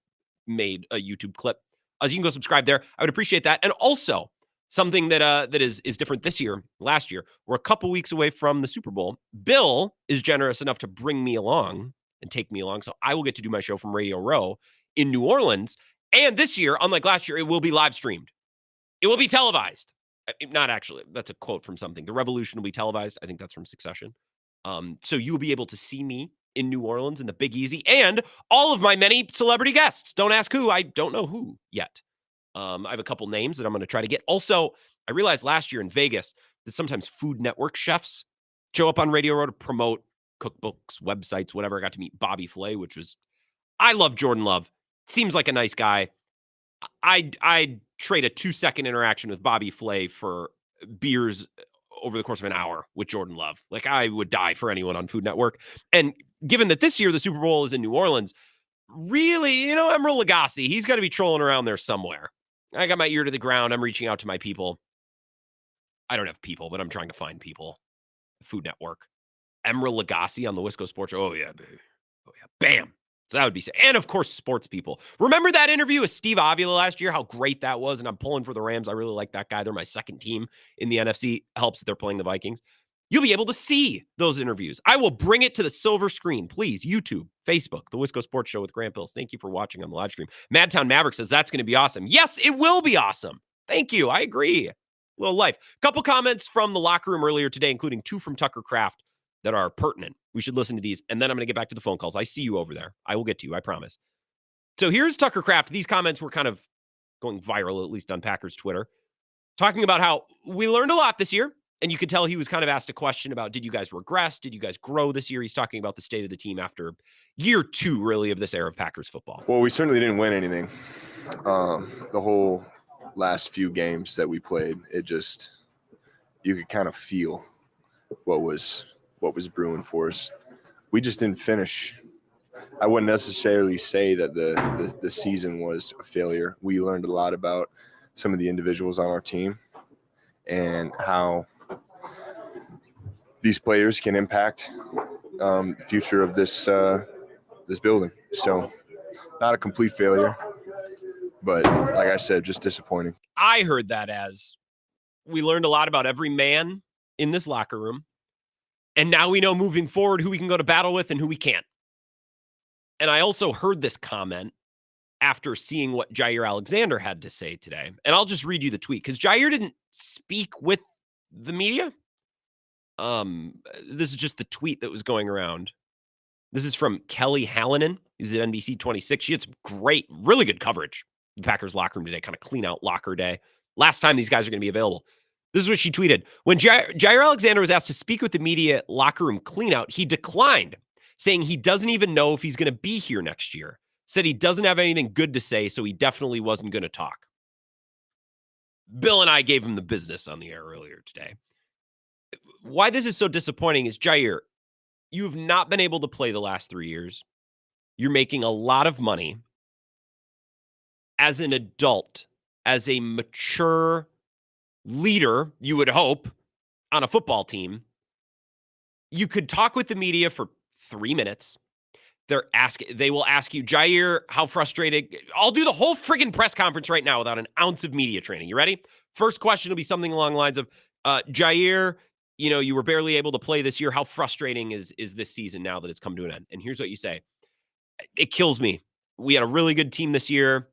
F: made a YouTube clip. So you can go subscribe there. I would appreciate that. And also, something that is different this year, last year, we're a couple weeks away from the Super Bowl. Bill is generous enough to bring me along and take me along. So I will get to do my show from Radio Row in New Orleans. And this year, unlike last year, it will be live streamed. It will be televised. Not actually. That's a quote from something. The revolution will be televised. I think that's from Succession. So you will be able to see me in New Orleans in the Big Easy and all of my many celebrity guests. Don't ask who. I don't know who yet. I have a couple names that I'm going to try to get. Also, I realized last year in Vegas that sometimes Food Network chefs show up on Radio Row to promote cookbooks, websites, whatever. I got to meet Bobby Flay, I love Jordan Love. Seems like a nice guy. I'd trade a 2-second interaction with Bobby Flay for beers over the course of an hour with Jordan Love. Like, I would die for anyone on Food Network. And given that this year the Super Bowl is in New Orleans, really, Emeril Lagasse, he's got to be trolling around there somewhere. I got my ear to the ground. I'm reaching out to my people. I don't have people, but I'm trying to find people. Food Network. Emeril Lagasse on the Wisco Sports Show. Oh, yeah, baby. Oh, yeah. Bam. So that would be sick. And, of course, sports people. Remember that interview with Steve Avila last year? How great that was. And I'm pulling for the Rams. I really like that guy. They're my second team in the NFC. Helps that they're playing the Vikings. You'll be able to see those interviews. I will bring it to the silver screen. Please, YouTube, Facebook, the Wisco Sports Show with Grant Bills. Thank you for watching on the live stream. Madtown Maverick says that's going to be awesome. Yes, it will be awesome. Thank you. I agree. Little life. Couple comments from the locker room earlier today, including 2 from Tucker Kraft that are pertinent. We should listen to these, and then I'm going to get back to the phone calls. I see you over there. I will get to you, I promise. So here's Tucker Kraft. These comments were kind of going viral, at least on Packers Twitter, talking about how we learned a lot this year, and you could tell he was kind of asked a question about, did you guys regress? Did you guys grow this year? He's talking about the state of the team after year 2, really, of this era of Packers football.
S: Well, we certainly didn't win anything. The whole last few games that we played, you could kind of feel what was brewing for us. We just didn't finish. I wouldn't necessarily say that the season was a failure. We learned a lot about some of the individuals on our team and how these players can impact the future of this building. So not a complete failure, but like I said, just disappointing.
F: I heard that as we learned a lot about every man in this locker room. And now we know moving forward who we can go to battle with and who we can't. And I also heard this comment after seeing what Jair Alexander had to say today. And I'll just read you the tweet because Jair didn't speak with the media. This is just the tweet that was going around. This is from Kelly Hallinan, who's at NBC 26. She had some great, really good coverage. The Packers locker room today, kind of clean out locker day. Last time these guys are going to be available. This is what she tweeted. When Jair Alexander was asked to speak with the media locker room cleanout, he declined, saying he doesn't even know if he's going to be here next year. Said he doesn't have anything good to say, so he definitely wasn't going to talk. Bill and I gave him the business on the air earlier today. Why this is so disappointing is, Jair, you've not been able to play the last 3 years. You're making a lot of money. As an adult, as a mature leader, you would hope, on a football team, you could talk with the media for 3 minutes, They will ask you, Jair, how frustrated. I'll do the whole friggin' press conference right now without an ounce of media training. You ready? First question will be something along the lines of, Jair, you were barely able to play this year. How frustrating is this season now that it's come to an end? And here's what you say. It kills me. We had a really good team this year,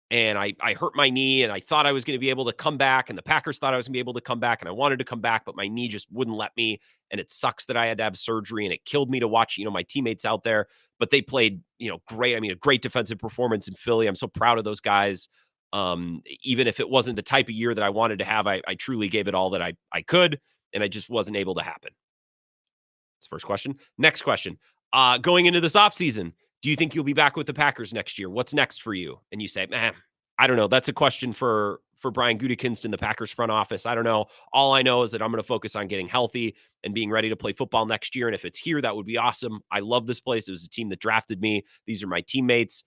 F: and I hurt my knee, and I thought I was going to be able to come back, and the Packers thought I was going to be able to come back, and I wanted to come back, but my knee just wouldn't let me, and it sucks that I had to have surgery, and it killed me to watch, my teammates out there, but they played, great. I mean, a great defensive performance in Philly. I'm so proud of those guys. Even if it wasn't the type of year that I wanted to have, I truly gave it all that I could, and I just wasn't able to happen. That's the first question. Next question. Going into this offseason, do you think you'll be back with the Packers next year? What's next for you? And you say, I don't know. That's a question for Brian Gutekunst in the Packers front office. I don't know. All I know is that I'm going to focus on getting healthy and being ready to play football next year. And if it's here, that would be awesome. I love this place. It was a team that drafted me. These are my teammates.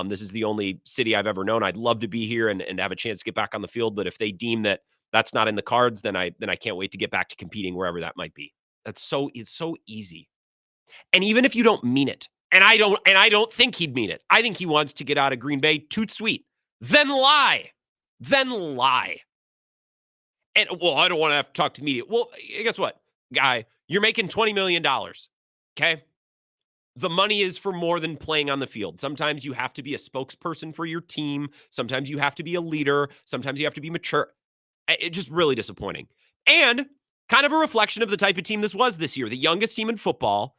F: This is the only city I've ever known. I'd love to be here and have a chance to get back on the field. But if they deem that that's not in the cards, then I can't wait to get back to competing wherever that might be. It's so easy. And even if you don't mean it, and I don't think he'd mean it. I think he wants to get out of Green Bay, toot sweet. Then lie. And, well, I don't want to have to talk to the media. Well, guess what, guy? You're making $20 million, okay? The money is for more than playing on the field. Sometimes you have to be a spokesperson for your team. Sometimes you have to be a leader. Sometimes you have to be mature. It's just really disappointing. And kind of a reflection of the type of team this was this year. The youngest team in football,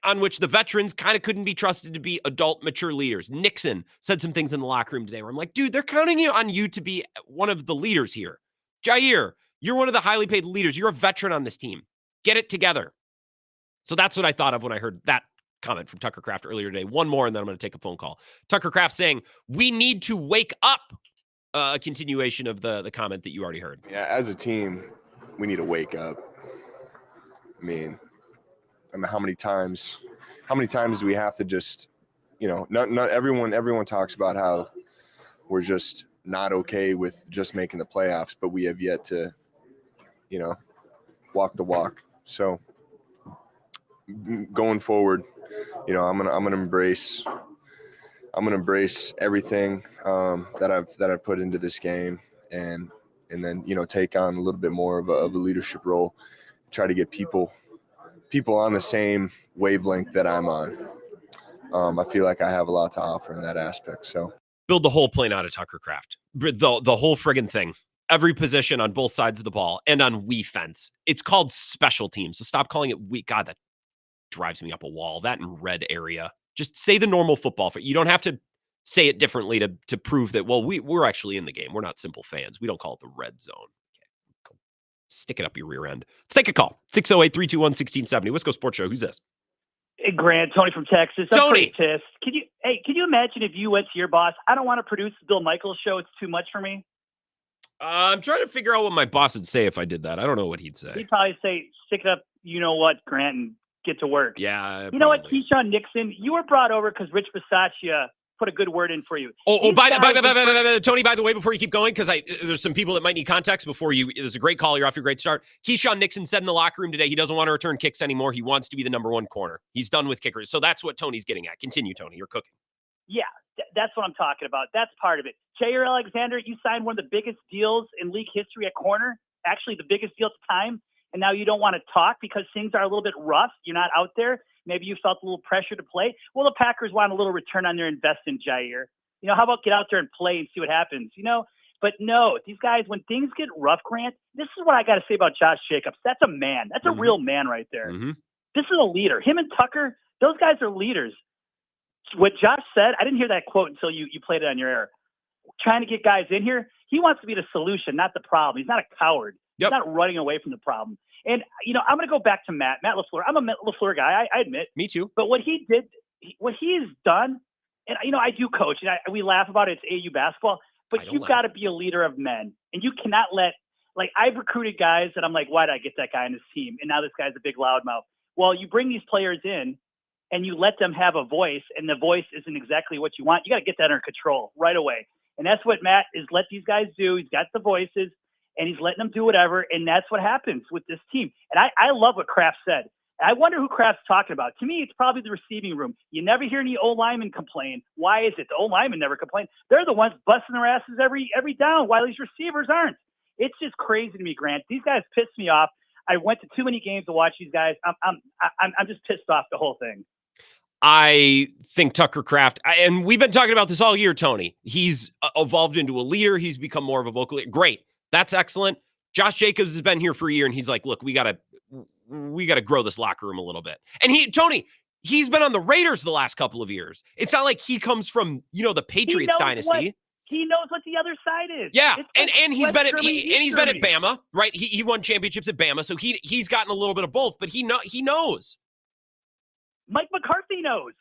F: on which the veterans kind of couldn't be trusted to be adult, mature leaders. Nixon said some things in the locker room today where I'm like, dude, they're counting on you to be one of the leaders here. Jair, you're one of the highly paid leaders. You're a veteran on this team. Get it together. So that's what I thought of when I heard that comment from Tucker Kraft earlier today. One more, and then I'm going to take a phone call. Tucker Kraft saying, we need to wake up. A continuation of the comment that you already heard.
S: Yeah, as a team, we need to wake up. I mean, how many times do we have to just, not everyone talks about how we're just not okay with just making the playoffs, but we have yet to, walk the walk. So going forward, I'm gonna embrace everything that I've put into this game, and then take on a little bit more of a leadership role, try to get people on the same wavelength that I'm on. I feel like I have a lot to offer in that aspect. So
F: build the whole plane out of Tucker Kraft. The whole friggin' thing. Every position on both sides of the ball and on we fence. It's called special teams. So stop calling it we. God, that drives me up a wall. That in red area. Just say the normal football. You don't have to say it differently to prove that, well, we're actually in the game. We're not simple fans. We don't call it the red zone. Stick it up your rear end. Let's take a call. 608-321-1670. Wisco Sports Show. Who's this?
T: Hey, Grant, Tony from Texas. I'm
F: Tony.
T: pretty pissed. Can you imagine if you went to your boss? I don't want to produce the Bill Michaels show. It's too much for me.
F: I'm trying to figure out what my boss would say if I did that. I don't know what he'd say.
T: He'd probably say, stick it up, you know what, Grant, and get to work.
F: Yeah.
T: You know what, Keyshawn Nixon, you were brought over because Rich Bisaccia put a good word in for you.
F: Tony, by the way, before you keep going, because there's some people that might need context before you. There's a great call. You're off to a great start. Keyshawn Nixon said in the locker room today he doesn't want to return kicks anymore. He wants to be the number one corner. He's done with kickers. So that's what Tony's getting at. Continue, Tony. You're cooking.
T: Yeah, that's what I'm talking about. That's part of it. Jair Alexander, you signed one of the biggest deals in league history at corner, actually the biggest deal at the time, and now you don't want to talk because things are a little bit rough. You're not out there. Maybe you felt a little pressure to play. Well, the Packers want a little return on their investment, Jair. How about get out there and play and see what happens, But no, these guys, when things get rough, Grant, this is what I got to say about Josh Jacobs. That's a man. That's a real man right there.
F: Mm-hmm.
T: This is a leader. Him and Tucker, those guys are leaders. What Josh said, I didn't hear that quote until you played it on your air. Trying to get guys in here, he wants to be the solution, not the problem. He's not a coward. He's not running away from the problem. And, I'm going to go back to Matt LaFleur. I'm a Matt LaFleur guy, I admit.
F: Me too.
T: But what he did, what he's done, and, I do coach, and we laugh about it. It's AU basketball. But you've got to be a leader of men. And you cannot I've recruited guys that I'm like, why did I get that guy on this team? And now this guy's a big loudmouth. Well, you bring these players in, and you let them have a voice, and the voice isn't exactly what you want. You got to get that under control right away. And that's what Matt is let these guys do. He's got the voices, and he's letting them do whatever, and that's what happens with this team. And I love what Kraft said. I wonder who Kraft's talking about. To me, it's probably the receiving room. You never hear any O-linemen complain. Why is it? The O-linemen never complain. They're the ones busting their asses every down while these receivers aren't. It's just crazy to me, Grant. These guys piss me off. I went to too many games to watch these guys. I'm just pissed off the whole thing.
F: I think Tucker Kraft, and we've been talking about this all year, Tony. He's evolved into a leader. He's become more of a vocal leader. Great. That's excellent. Josh Jacobs has been here for a year, and he's like, look, we got to grow this locker room a little bit. And Tony, he's been on the Raiders the last couple of years. It's not like he comes from, the Patriots dynasty.
T: He knows what the other side is.
F: Yeah,
T: it's
F: and he's been at Bama, right? He won championships at Bama, so he's gotten a little bit of both, but he knows.
T: Mike McCarthy knows.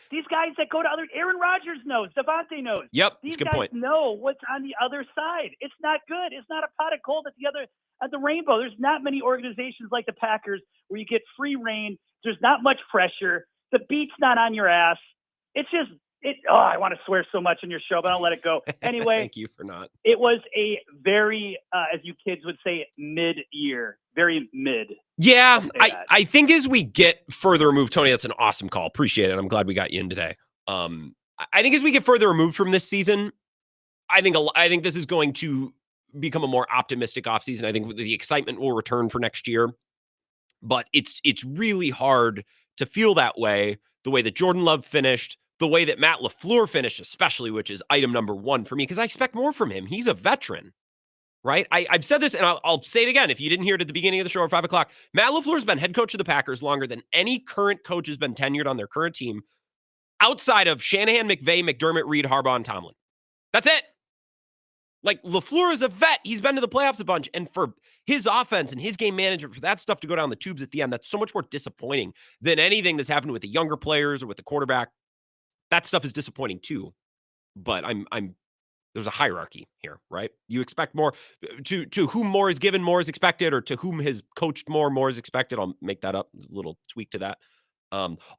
T: These guys that go to Aaron Rodgers knows. Devontae knows.
F: Yep,
T: These
F: that's a good
T: guys
F: point.
T: know what's on the other side. It's not good. It's not a pot of gold at the rainbow. There's not many organizations like the Packers where you get free reign. There's not much pressure. The beat's not on your ass. It's just I want to swear so much on your show, but I'll let it go. Anyway,
F: thank you for not.
T: It was a very, as you kids would say, mid-year. Very mid.
F: Yeah, I think as we get further removed, Tony, that's an awesome call. Appreciate it. I'm glad we got you in today. I think as we get further removed from this season, I think this is going to become a more optimistic offseason. I think the excitement will return for next year, but it's really hard to feel that way. The way that Jordan Love finished, the way that Matt LaFleur finished, especially, which is item number one for me, because I expect more from him. He's a veteran. Right? I've said this, and I'll say it again. If you didn't hear it at the beginning of the show at 5 o'clock, Matt LaFleur has been head coach of the Packers longer than any current coach has been tenured on their current team outside of Shanahan, McVay, McDermott, Reed, Harbaugh, and Tomlin. That's it. Like, LaFleur is a vet. He's been to the playoffs a bunch. And for his offense and his game management, for that stuff to go down the tubes at the end, that's so much more disappointing than anything that's happened with the younger players or with the quarterback. That stuff is disappointing too. But there's a hierarchy here, right? You expect more. To whom more is given, more is expected, or to whom has coached more is expected. I'll make that up, a little tweak to that.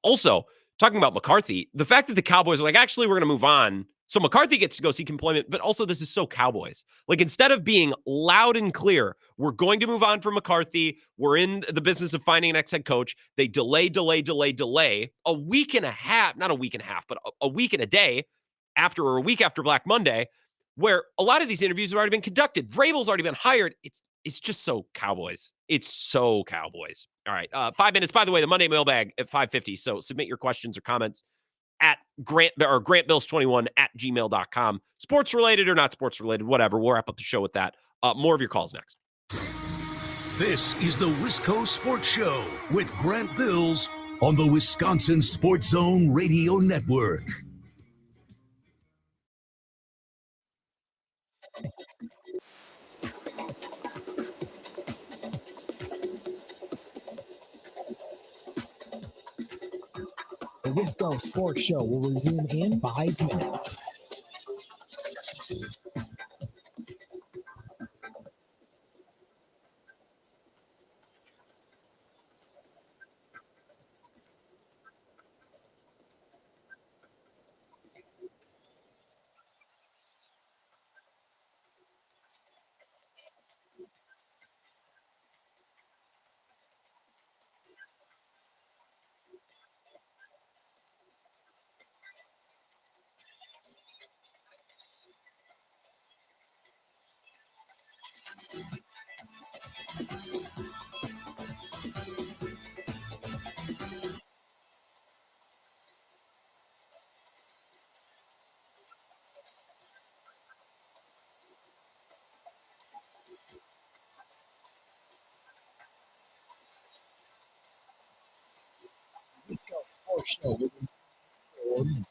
F: Also, talking about McCarthy, the fact that the Cowboys are like, actually, we're going to move on. So McCarthy gets to go seek employment, but also this is so Cowboys. Like, instead of being loud and clear, we're going to move on from McCarthy. We're in the business of finding an ex-head coach. They delay a week and a half, not a week and a half, but a week and a day after, or a week after Black Monday, where a lot of these interviews have already been conducted. Vrabel's already been hired. It's just so Cowboys. It's so Cowboys. All right. 5 minutes. By the way, the Monday mailbag at 5:50. So submit your questions or comments at grantbills21 at gmail.com. Sports related or not sports related, whatever. We'll wrap up the show with that. More of your calls next.
A: This is the Wisco Sports Show with Grant Bills on the Wisconsin Sports Zone Radio Network.
G: The Wisco Sports Show will resume in 5 minutes. Wisco Sports Show will resume in 4 minutes.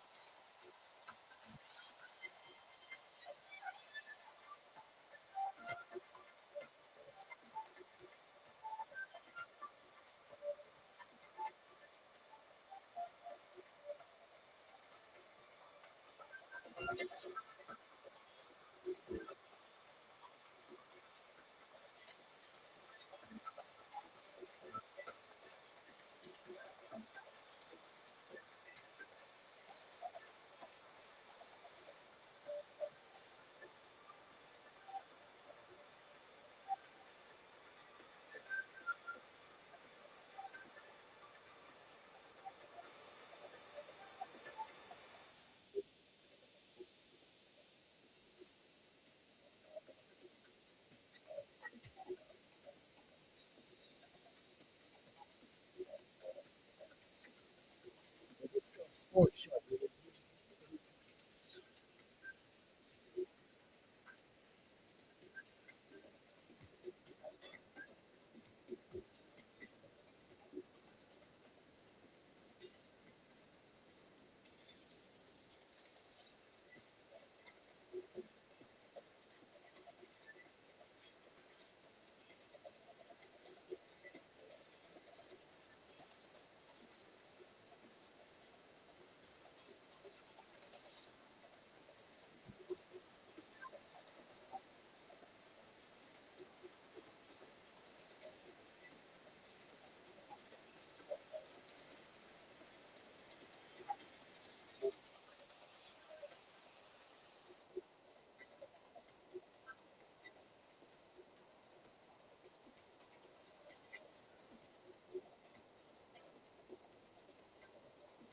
G: Sports Show.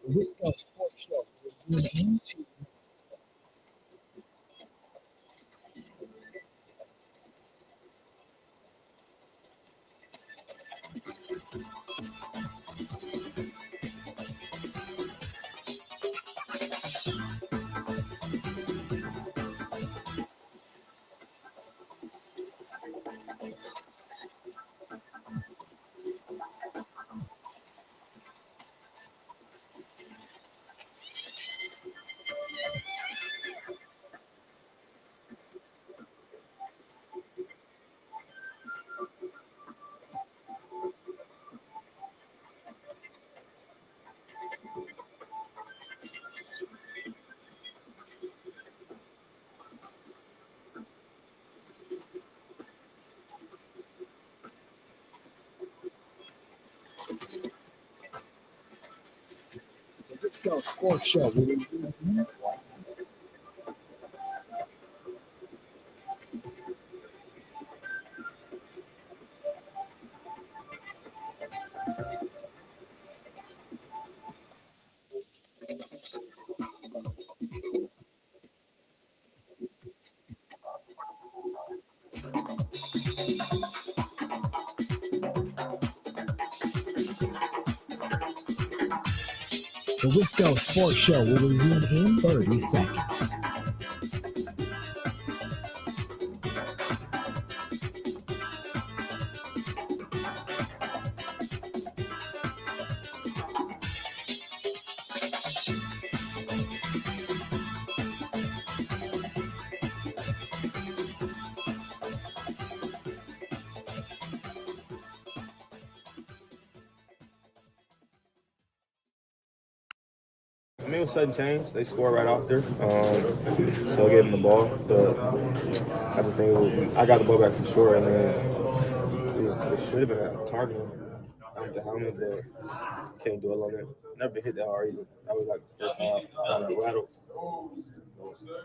G: The Wisco Sports Show. We're zooming into the Wisco Sports Show. We're zooming in. The Wisco Sports Show will resume in 30 seconds.
C: I mean, it was sudden change. They scored right off there, so I gave them the ball. But I just think I got the ball back for sure, and then it should have been a target on the helmet, but can't do it on it. Never been hit that hard either. That was like the first time I rattled.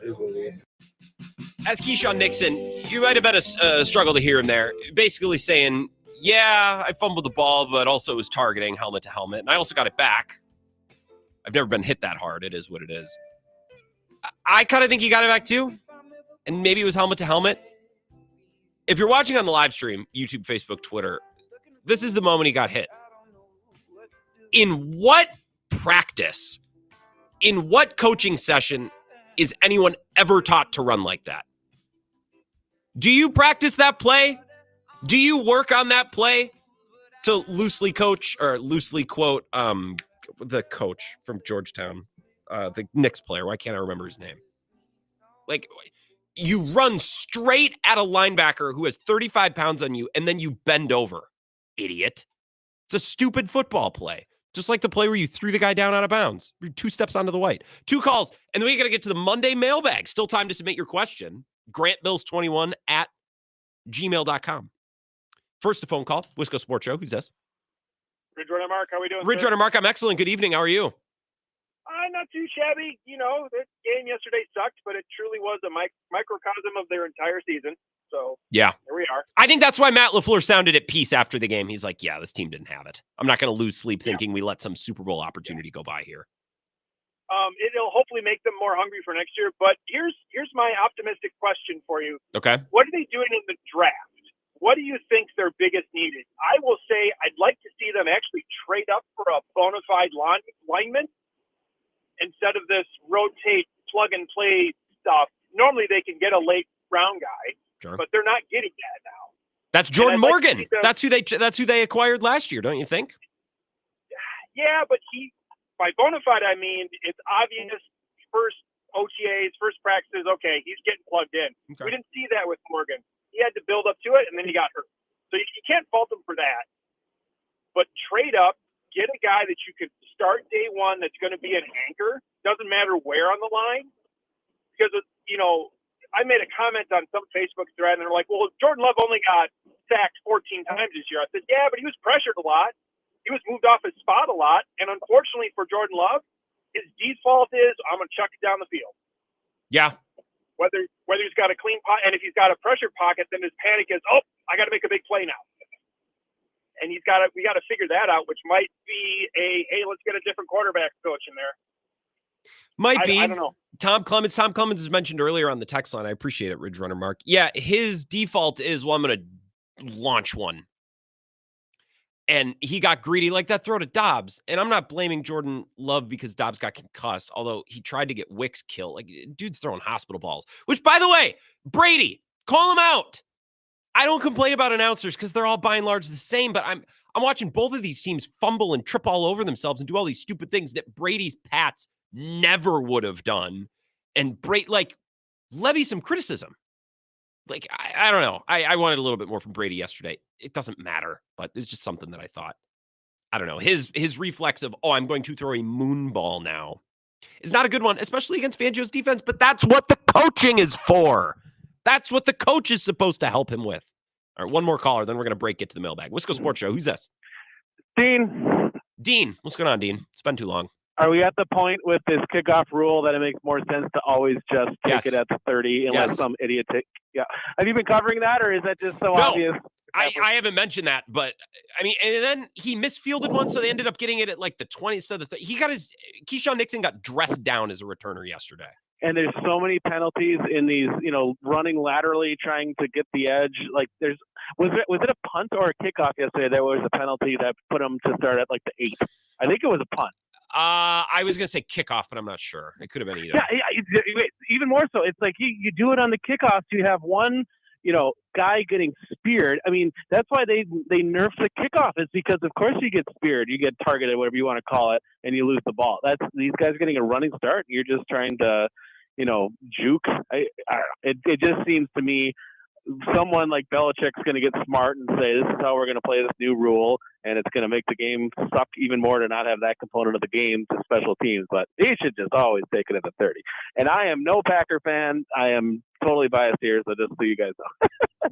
C: It is what it is.
F: As Keyshawn Nixon, you might have been a struggle to hear him there. Basically saying, yeah, I fumbled the ball, but also was targeting helmet to helmet. And I also got it back. I've never been hit that hard. It is what it is. I kind of think he got it back too. And maybe it was helmet to helmet. If you're watching on the live stream, YouTube, Facebook, Twitter, this is the moment he got hit. In what practice, in what coaching session is anyone ever taught to run like that? Do you practice that play? Do you work on that play to loosely coach or loosely quote the coach from Georgetown, the Knicks player? Why can't I remember his name? Like, you run straight at a linebacker who has 35 pounds on you, and then you bend over, idiot. It's a stupid football play. Just like the play where you threw the guy down out of bounds. You're 2 steps onto the white. 2 calls, and then we got to get to the Monday mailbag. Still time to submit your question. GrantBills21 at gmail.com. First, a phone call. Wisco Sports Show. Who's this?
L: Ridge Runner Mark, how we doing?
F: Ridge Runner Mark, I'm excellent. Good evening. How are you?
L: Not too shabby. You know, the game yesterday sucked, but it truly was a microcosm of their entire season. So
F: yeah,
L: here we are.
F: I think that's why Matt LaFleur sounded at peace after the game. He's like, yeah, this team didn't have it. I'm not going to lose sleep thinking we let some Super Bowl opportunity go by here.
L: It'll hopefully make them more hungry for next year. But here's my optimistic question for you.
F: Okay.
L: What are they doing in the draft? What do you think their biggest need is? I will say I'd like to see them actually trade up for a bona fide lineman. instead of this rotate, plug and play stuff. Normally they can get a late round guy,
F: Sure.
L: but they're not getting that now.
F: That's Jordan
L: And I'd like to
F: Morgan.
L: see them-
F: That's who they acquired last year, don't you think?
L: Yeah, but by bona fide, I mean, it's obvious first OTAs, first practices, okay, he's getting plugged in.
F: Okay.
L: We didn't see that with Morgan. He had to build up to it, and then he got hurt. So you can't fault him for that. But trade up, get a guy that you could start day one that's going to be an anchor. Doesn't matter where on the line. Because, I made a comment on some Facebook thread, and they're like, well, Jordan Love only got sacked 14 times this year. I said, yeah, but he was pressured a lot. He was moved off his spot a lot. And unfortunately for Jordan Love, his default is, I'm going to chuck it down the field.
F: Yeah.
L: Whether he's got a clean pocket, and if he's got a pressure pocket, then his panic is, oh, I got to make a big play now. And we got to figure that out, which might be hey, let's get a different quarterback coach in there.
F: Might be.
L: I don't know.
F: Tom Clemens was mentioned earlier on the text line. I appreciate it, Ridge Runner Mark. Yeah, his default is, well, I'm going to launch one. And he got greedy like that throw to Dobbs. And I'm not blaming Jordan Love because Dobbs got concussed, although he tried to get Wicks killed. Like, dude's throwing hospital balls. Which, by the way, Brady, call him out. I don't complain about announcers because they're all by and large the same, but I'm watching both of these teams fumble and trip all over themselves and do all these stupid things that Brady's Pats never would have done. And levy some criticism. Like, I don't know. I wanted a little bit more from Brady yesterday. It doesn't matter, but it's just something that I thought. I don't know. His reflex of, I'm going to throw a moon ball now is not a good one, especially against Fangio's defense, but that's what the coaching is for. That's what the coach is supposed to help him with. All right, one more caller, then we're going to break it to the mailbag. Wisco Sports Show. Who's this?
U: Dean.
F: What's going on, Dean? It's been too long.
U: Are we at the point with this kickoff rule that it makes more sense to always just take it at the 30 unless some idiot yeah. Have you been covering that, or is that just so obvious?
F: I haven't mentioned that, but I mean, and then he misfielded one, so they ended up getting it at like the 20. So he got Keyshawn Nixon got dressed down as a returner yesterday.
U: And there's so many penalties in these, running laterally, trying to get the edge. Like was it a punt or a kickoff yesterday? There was a penalty that put him to start at like the 8. I think it was a punt.
F: I was going to say kickoff, but I'm not sure. It could have been either.
U: Yeah, even more so. It's like you do it on the kickoff. So you have one, guy getting speared. I mean, that's why they nerf the kickoff, is because of course you get speared, you get targeted, whatever you want to call it, and you lose the ball. That's these guys getting a running start. You're just trying to, juke. It just seems to me someone like Belichick's going to get smart and say, this is how we're going to play this new rule, and it's going to make the game suck even more to not have that component of the game to special teams. But he should just always take it at the 30. And I am no Packer fan. I am totally biased here, so just so you guys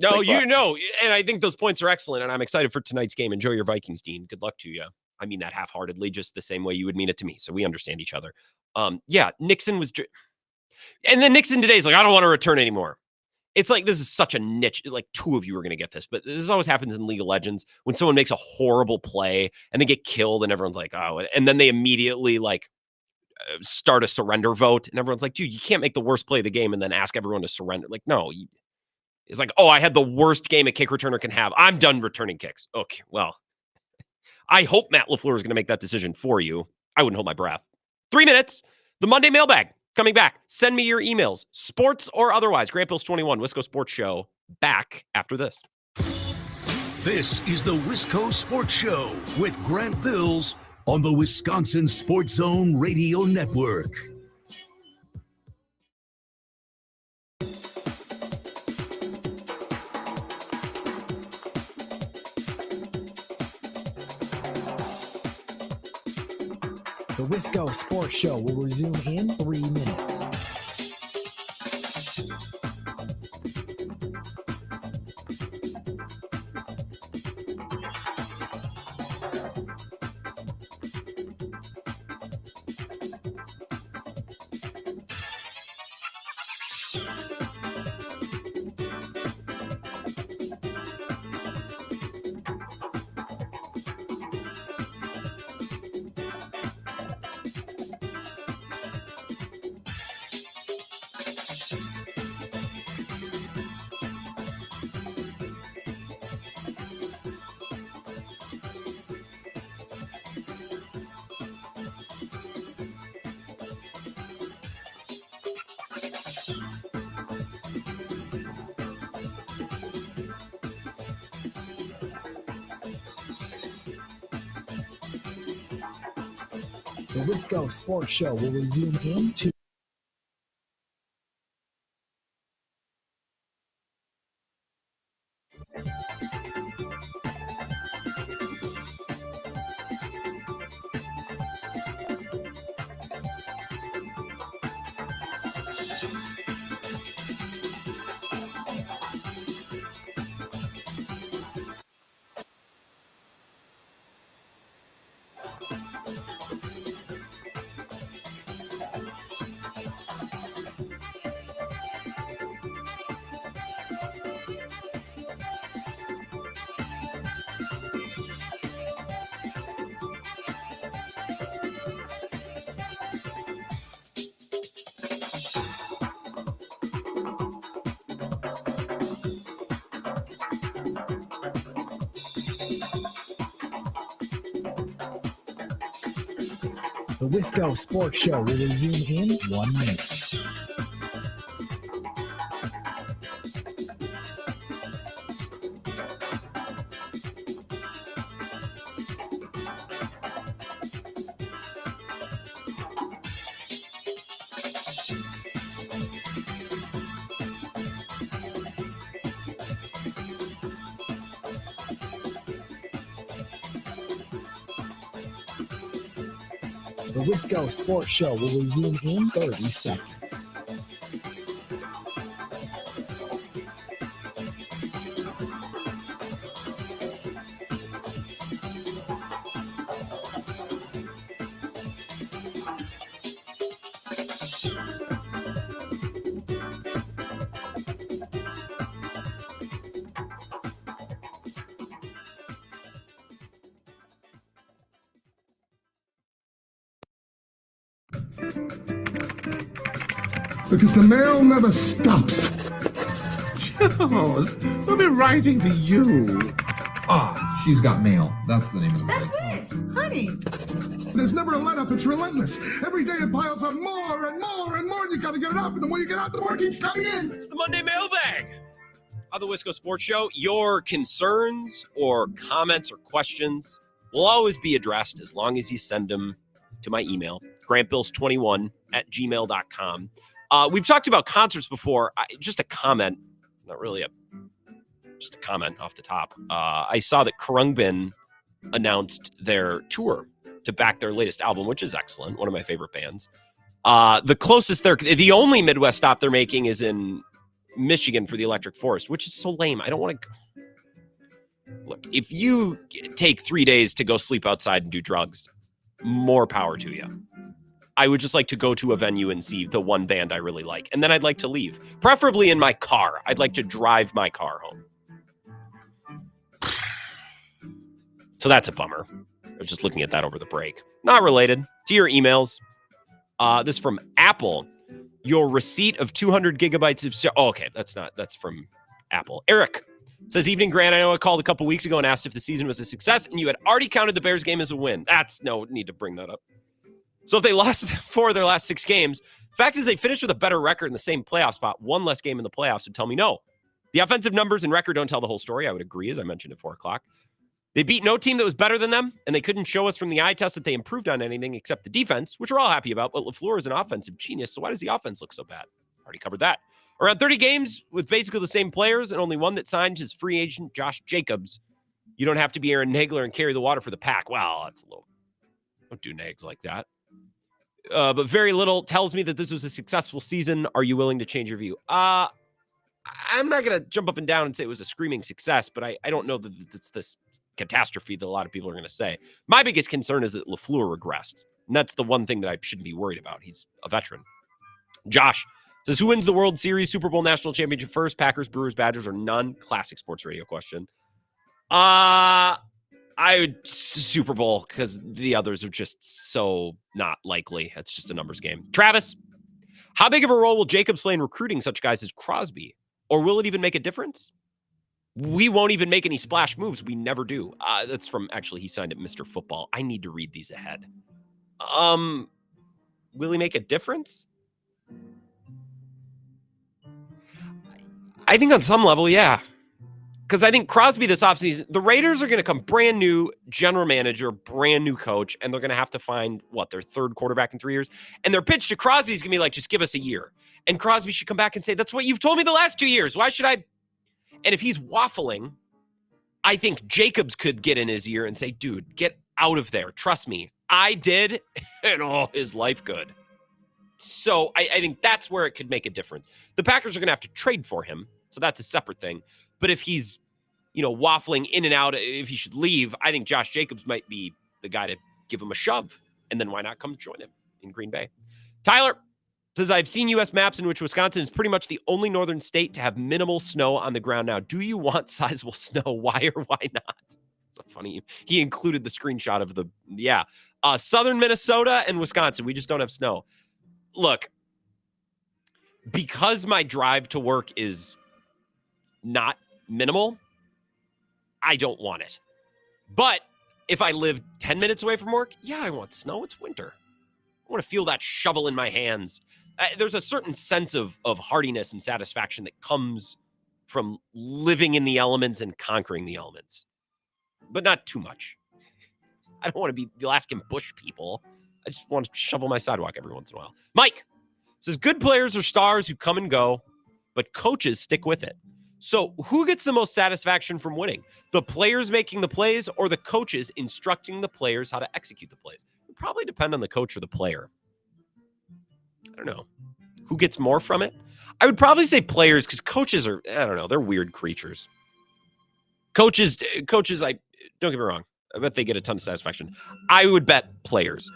U: know.
F: No, and I think those points are excellent, and I'm excited for tonight's game. Enjoy your Vikings, Dean. Good luck to you. I mean that half-heartedly, just the same way you would mean it to me, so we understand each other. Nixon was... And then Nixon today is like, I don't want to return anymore. It's like, this is such a niche. Like, 2 of you are going to get this, but this always happens in League of Legends when someone makes a horrible play and they get killed and everyone's like, oh, and then they immediately start a surrender vote. And everyone's like, dude, you can't make the worst play of the game and then ask everyone to surrender. Like, no, it's like, I had the worst game a kick returner can have. I'm done returning kicks. Okay, well, I hope Matt LaFleur is going to make that decision for you. I wouldn't hold my breath. 3 minutes. The Monday mailbag. Coming back, send me your emails, sports or otherwise. Grant Bills 21, Wisco Sports Show, back after this.
A: This is the Wisco Sports Show with Grant Bills on the Wisconsin Sports Zone Radio Network.
G: The Wisco Sports Show will resume in 3 minutes. The Wisco Sports Show will resume in 2. The Wisco Sports Show will resume in 1 minute. The Wisco Sports Show will resume in 30 seconds.
D: Because the mail never stops. Charles, we'll be writing to you.
V: Ah, She's Got Mail. That's the name of the book.
D: That's it, honey. There's never a let-up. It's relentless. Every day it piles up more and more and more, and you got to get it up. And the more you get out, the more it keeps coming in.
F: It's the Monday mailbag on the Wisco Sports Show. Your concerns or comments or questions will always be addressed as long as you send them to my email, grantbills21@gmail.com. We've talked about concerts before. Just a comment, not really just a comment off the top. I saw that Khruangbin announced their tour to back their latest album, which is excellent. One of my favorite bands. The only Midwest stop they're making is in Michigan for the Electric Forest, which is so lame. I don't want to. Look, if you take 3 days to go sleep outside and do drugs, more power to you. I would just like to go to a venue and see the one band I really like. And then I'd like to leave, preferably in my car. I'd like to drive my car home. So that's a bummer. I was just looking at that over the break. Not related to your emails. This is from Apple. Your receipt of 200 gigabytes of... That's from Apple. Eric says, evening, Grant. I know I called a couple weeks ago and asked if the season was a success, and you had already counted the Bears game as a win. That's no need to bring that up. So if they lost 4 of their last 6 games, fact is they finished with a better record in the same playoff spot. One less game in the playoffs would tell me no. The offensive numbers and record don't tell the whole story. I would agree, as I mentioned at 4 o'clock. They beat no team that was better than them, and they couldn't show us from the eye test that they improved on anything except the defense, which we're all happy about. But LaFleur is an offensive genius, so why does the offense look so bad? Already covered that. Around 30 games with basically the same players and only one that signed his free agent, Josh Jacobs. You don't have to be Aaron Nagler and carry the water for the pack. Well, that's a little... Don't do nags like that. But very little tells me that this was a successful season. Are you willing to change your view? I'm not going to jump up and down and say it was a screaming success, but I don't know that it's this catastrophe that a lot of people are going to say. My biggest concern is that LaFleur regressed. And that's the one thing that I shouldn't be worried about. He's a veteran. Josh says, who wins the World Series, Super Bowl, National Championship first? Packers, Brewers, Badgers, or none? Classic sports radio question. I would Super Bowl because the others are just so not likely. It's just a numbers game. Travis, how big of a role will Jacobs play in recruiting such guys as Crosby? Or will it even make a difference? We won't even make any splash moves. We never do. That's from, actually, he signed at Mr. Football. I need to read these ahead. Will he make a difference? I think on some level, yeah. Because I think Crosby this offseason, the Raiders are going to come brand new general manager, brand new coach, and they're going to have to find, their third quarterback in 3 years. And their pitch to Crosby is going to be like, just give us a year. And Crosby should come back and say, that's what you've told me the last 2 years. Why should I? And if he's waffling, I think Jacobs could get in his ear and say, dude, get out of there. Trust me. I did, and his life good. So I think that's where it could make a difference. The Packers are going to have to trade for him, so that's a separate thing. But if he's, waffling in and out, if he should leave, I think Josh Jacobs might be the guy to give him a shove. And then why not come join him in Green Bay? Tyler says, I've seen U.S. maps in which Wisconsin is pretty much the only northern state to have minimal snow on the ground now. Do you want sizable snow? Why or why not? It's a funny. He included the screenshot of southern Minnesota and Wisconsin. We just don't have snow. Look, because my drive to work is not minimal, I don't want it. But if I live 10 minutes away from work, I want snow. It's winter. I want to feel that shovel in my hands. There's a certain sense of hardiness and satisfaction that comes from living in the elements and conquering the elements, but not too much. I don't want to be the Alaskan bush people. I just want to shovel my sidewalk every once in a while. Mike says, good players are stars who come and go, but coaches stick with it. So who gets the most satisfaction from winning? The players making the plays or the coaches instructing the players how to execute the plays? It would probably depend on the coach or the player. I don't know. Who gets more from it? I would probably say players, because coaches are, I don't know, they're weird creatures. Coaches, I don't get me wrong. I bet they get a ton of satisfaction. I would bet players.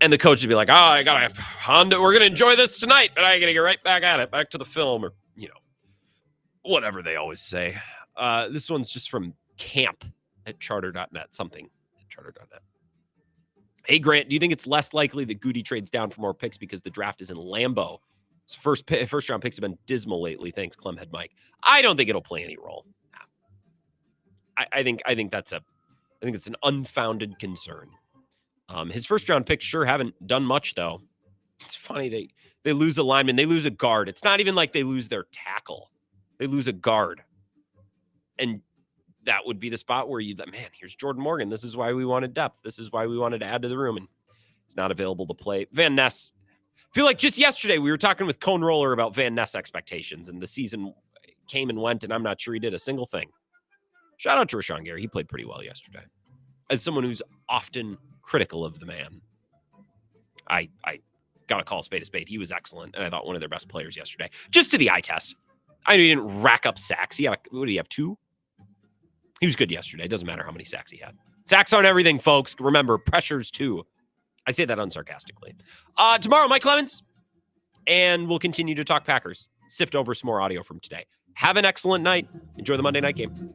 F: And the coach would be like, I got to Honda. We're going to enjoy this tonight, but I got to get right back at it, back to the film, or, whatever they always say. This one's just from camp at charter.net, something at charter.net. Hey, Grant, do you think it's less likely that Goody trades down for more picks because the draft is in Lambeau? His first round picks have been dismal lately. Thanks, Clemhead Mike. I don't think it'll play any role. I think it's an unfounded concern. His first round picks sure haven't done much, though. It's funny, they lose a lineman, they lose a guard. It's not even like they lose their tackle. They lose a guard. And that would be the spot where here's Jordan Morgan. This is why we wanted depth. This is why we wanted to add to the room. And it's not available to play. Van Ness. I feel like just yesterday we were talking with Cone Roller about Van Ness expectations. And the season came and went, and I'm not sure he did a single thing. Shout out to Rashawn Gary. He played pretty well yesterday. As someone who's often critical of the man, I got to call a spade a spade. He was excellent, and I thought one of their best players yesterday. Just to the eye test. I know he didn't rack up sacks. What did he have, 2? He was good yesterday. It doesn't matter how many sacks he had. Sacks aren't everything, folks. Remember, pressures too. I say that unsarcastically. Tomorrow, Mike Clemens, and we'll continue to talk Packers. Sift over some more audio from today. Have an excellent night. Enjoy the Monday night game.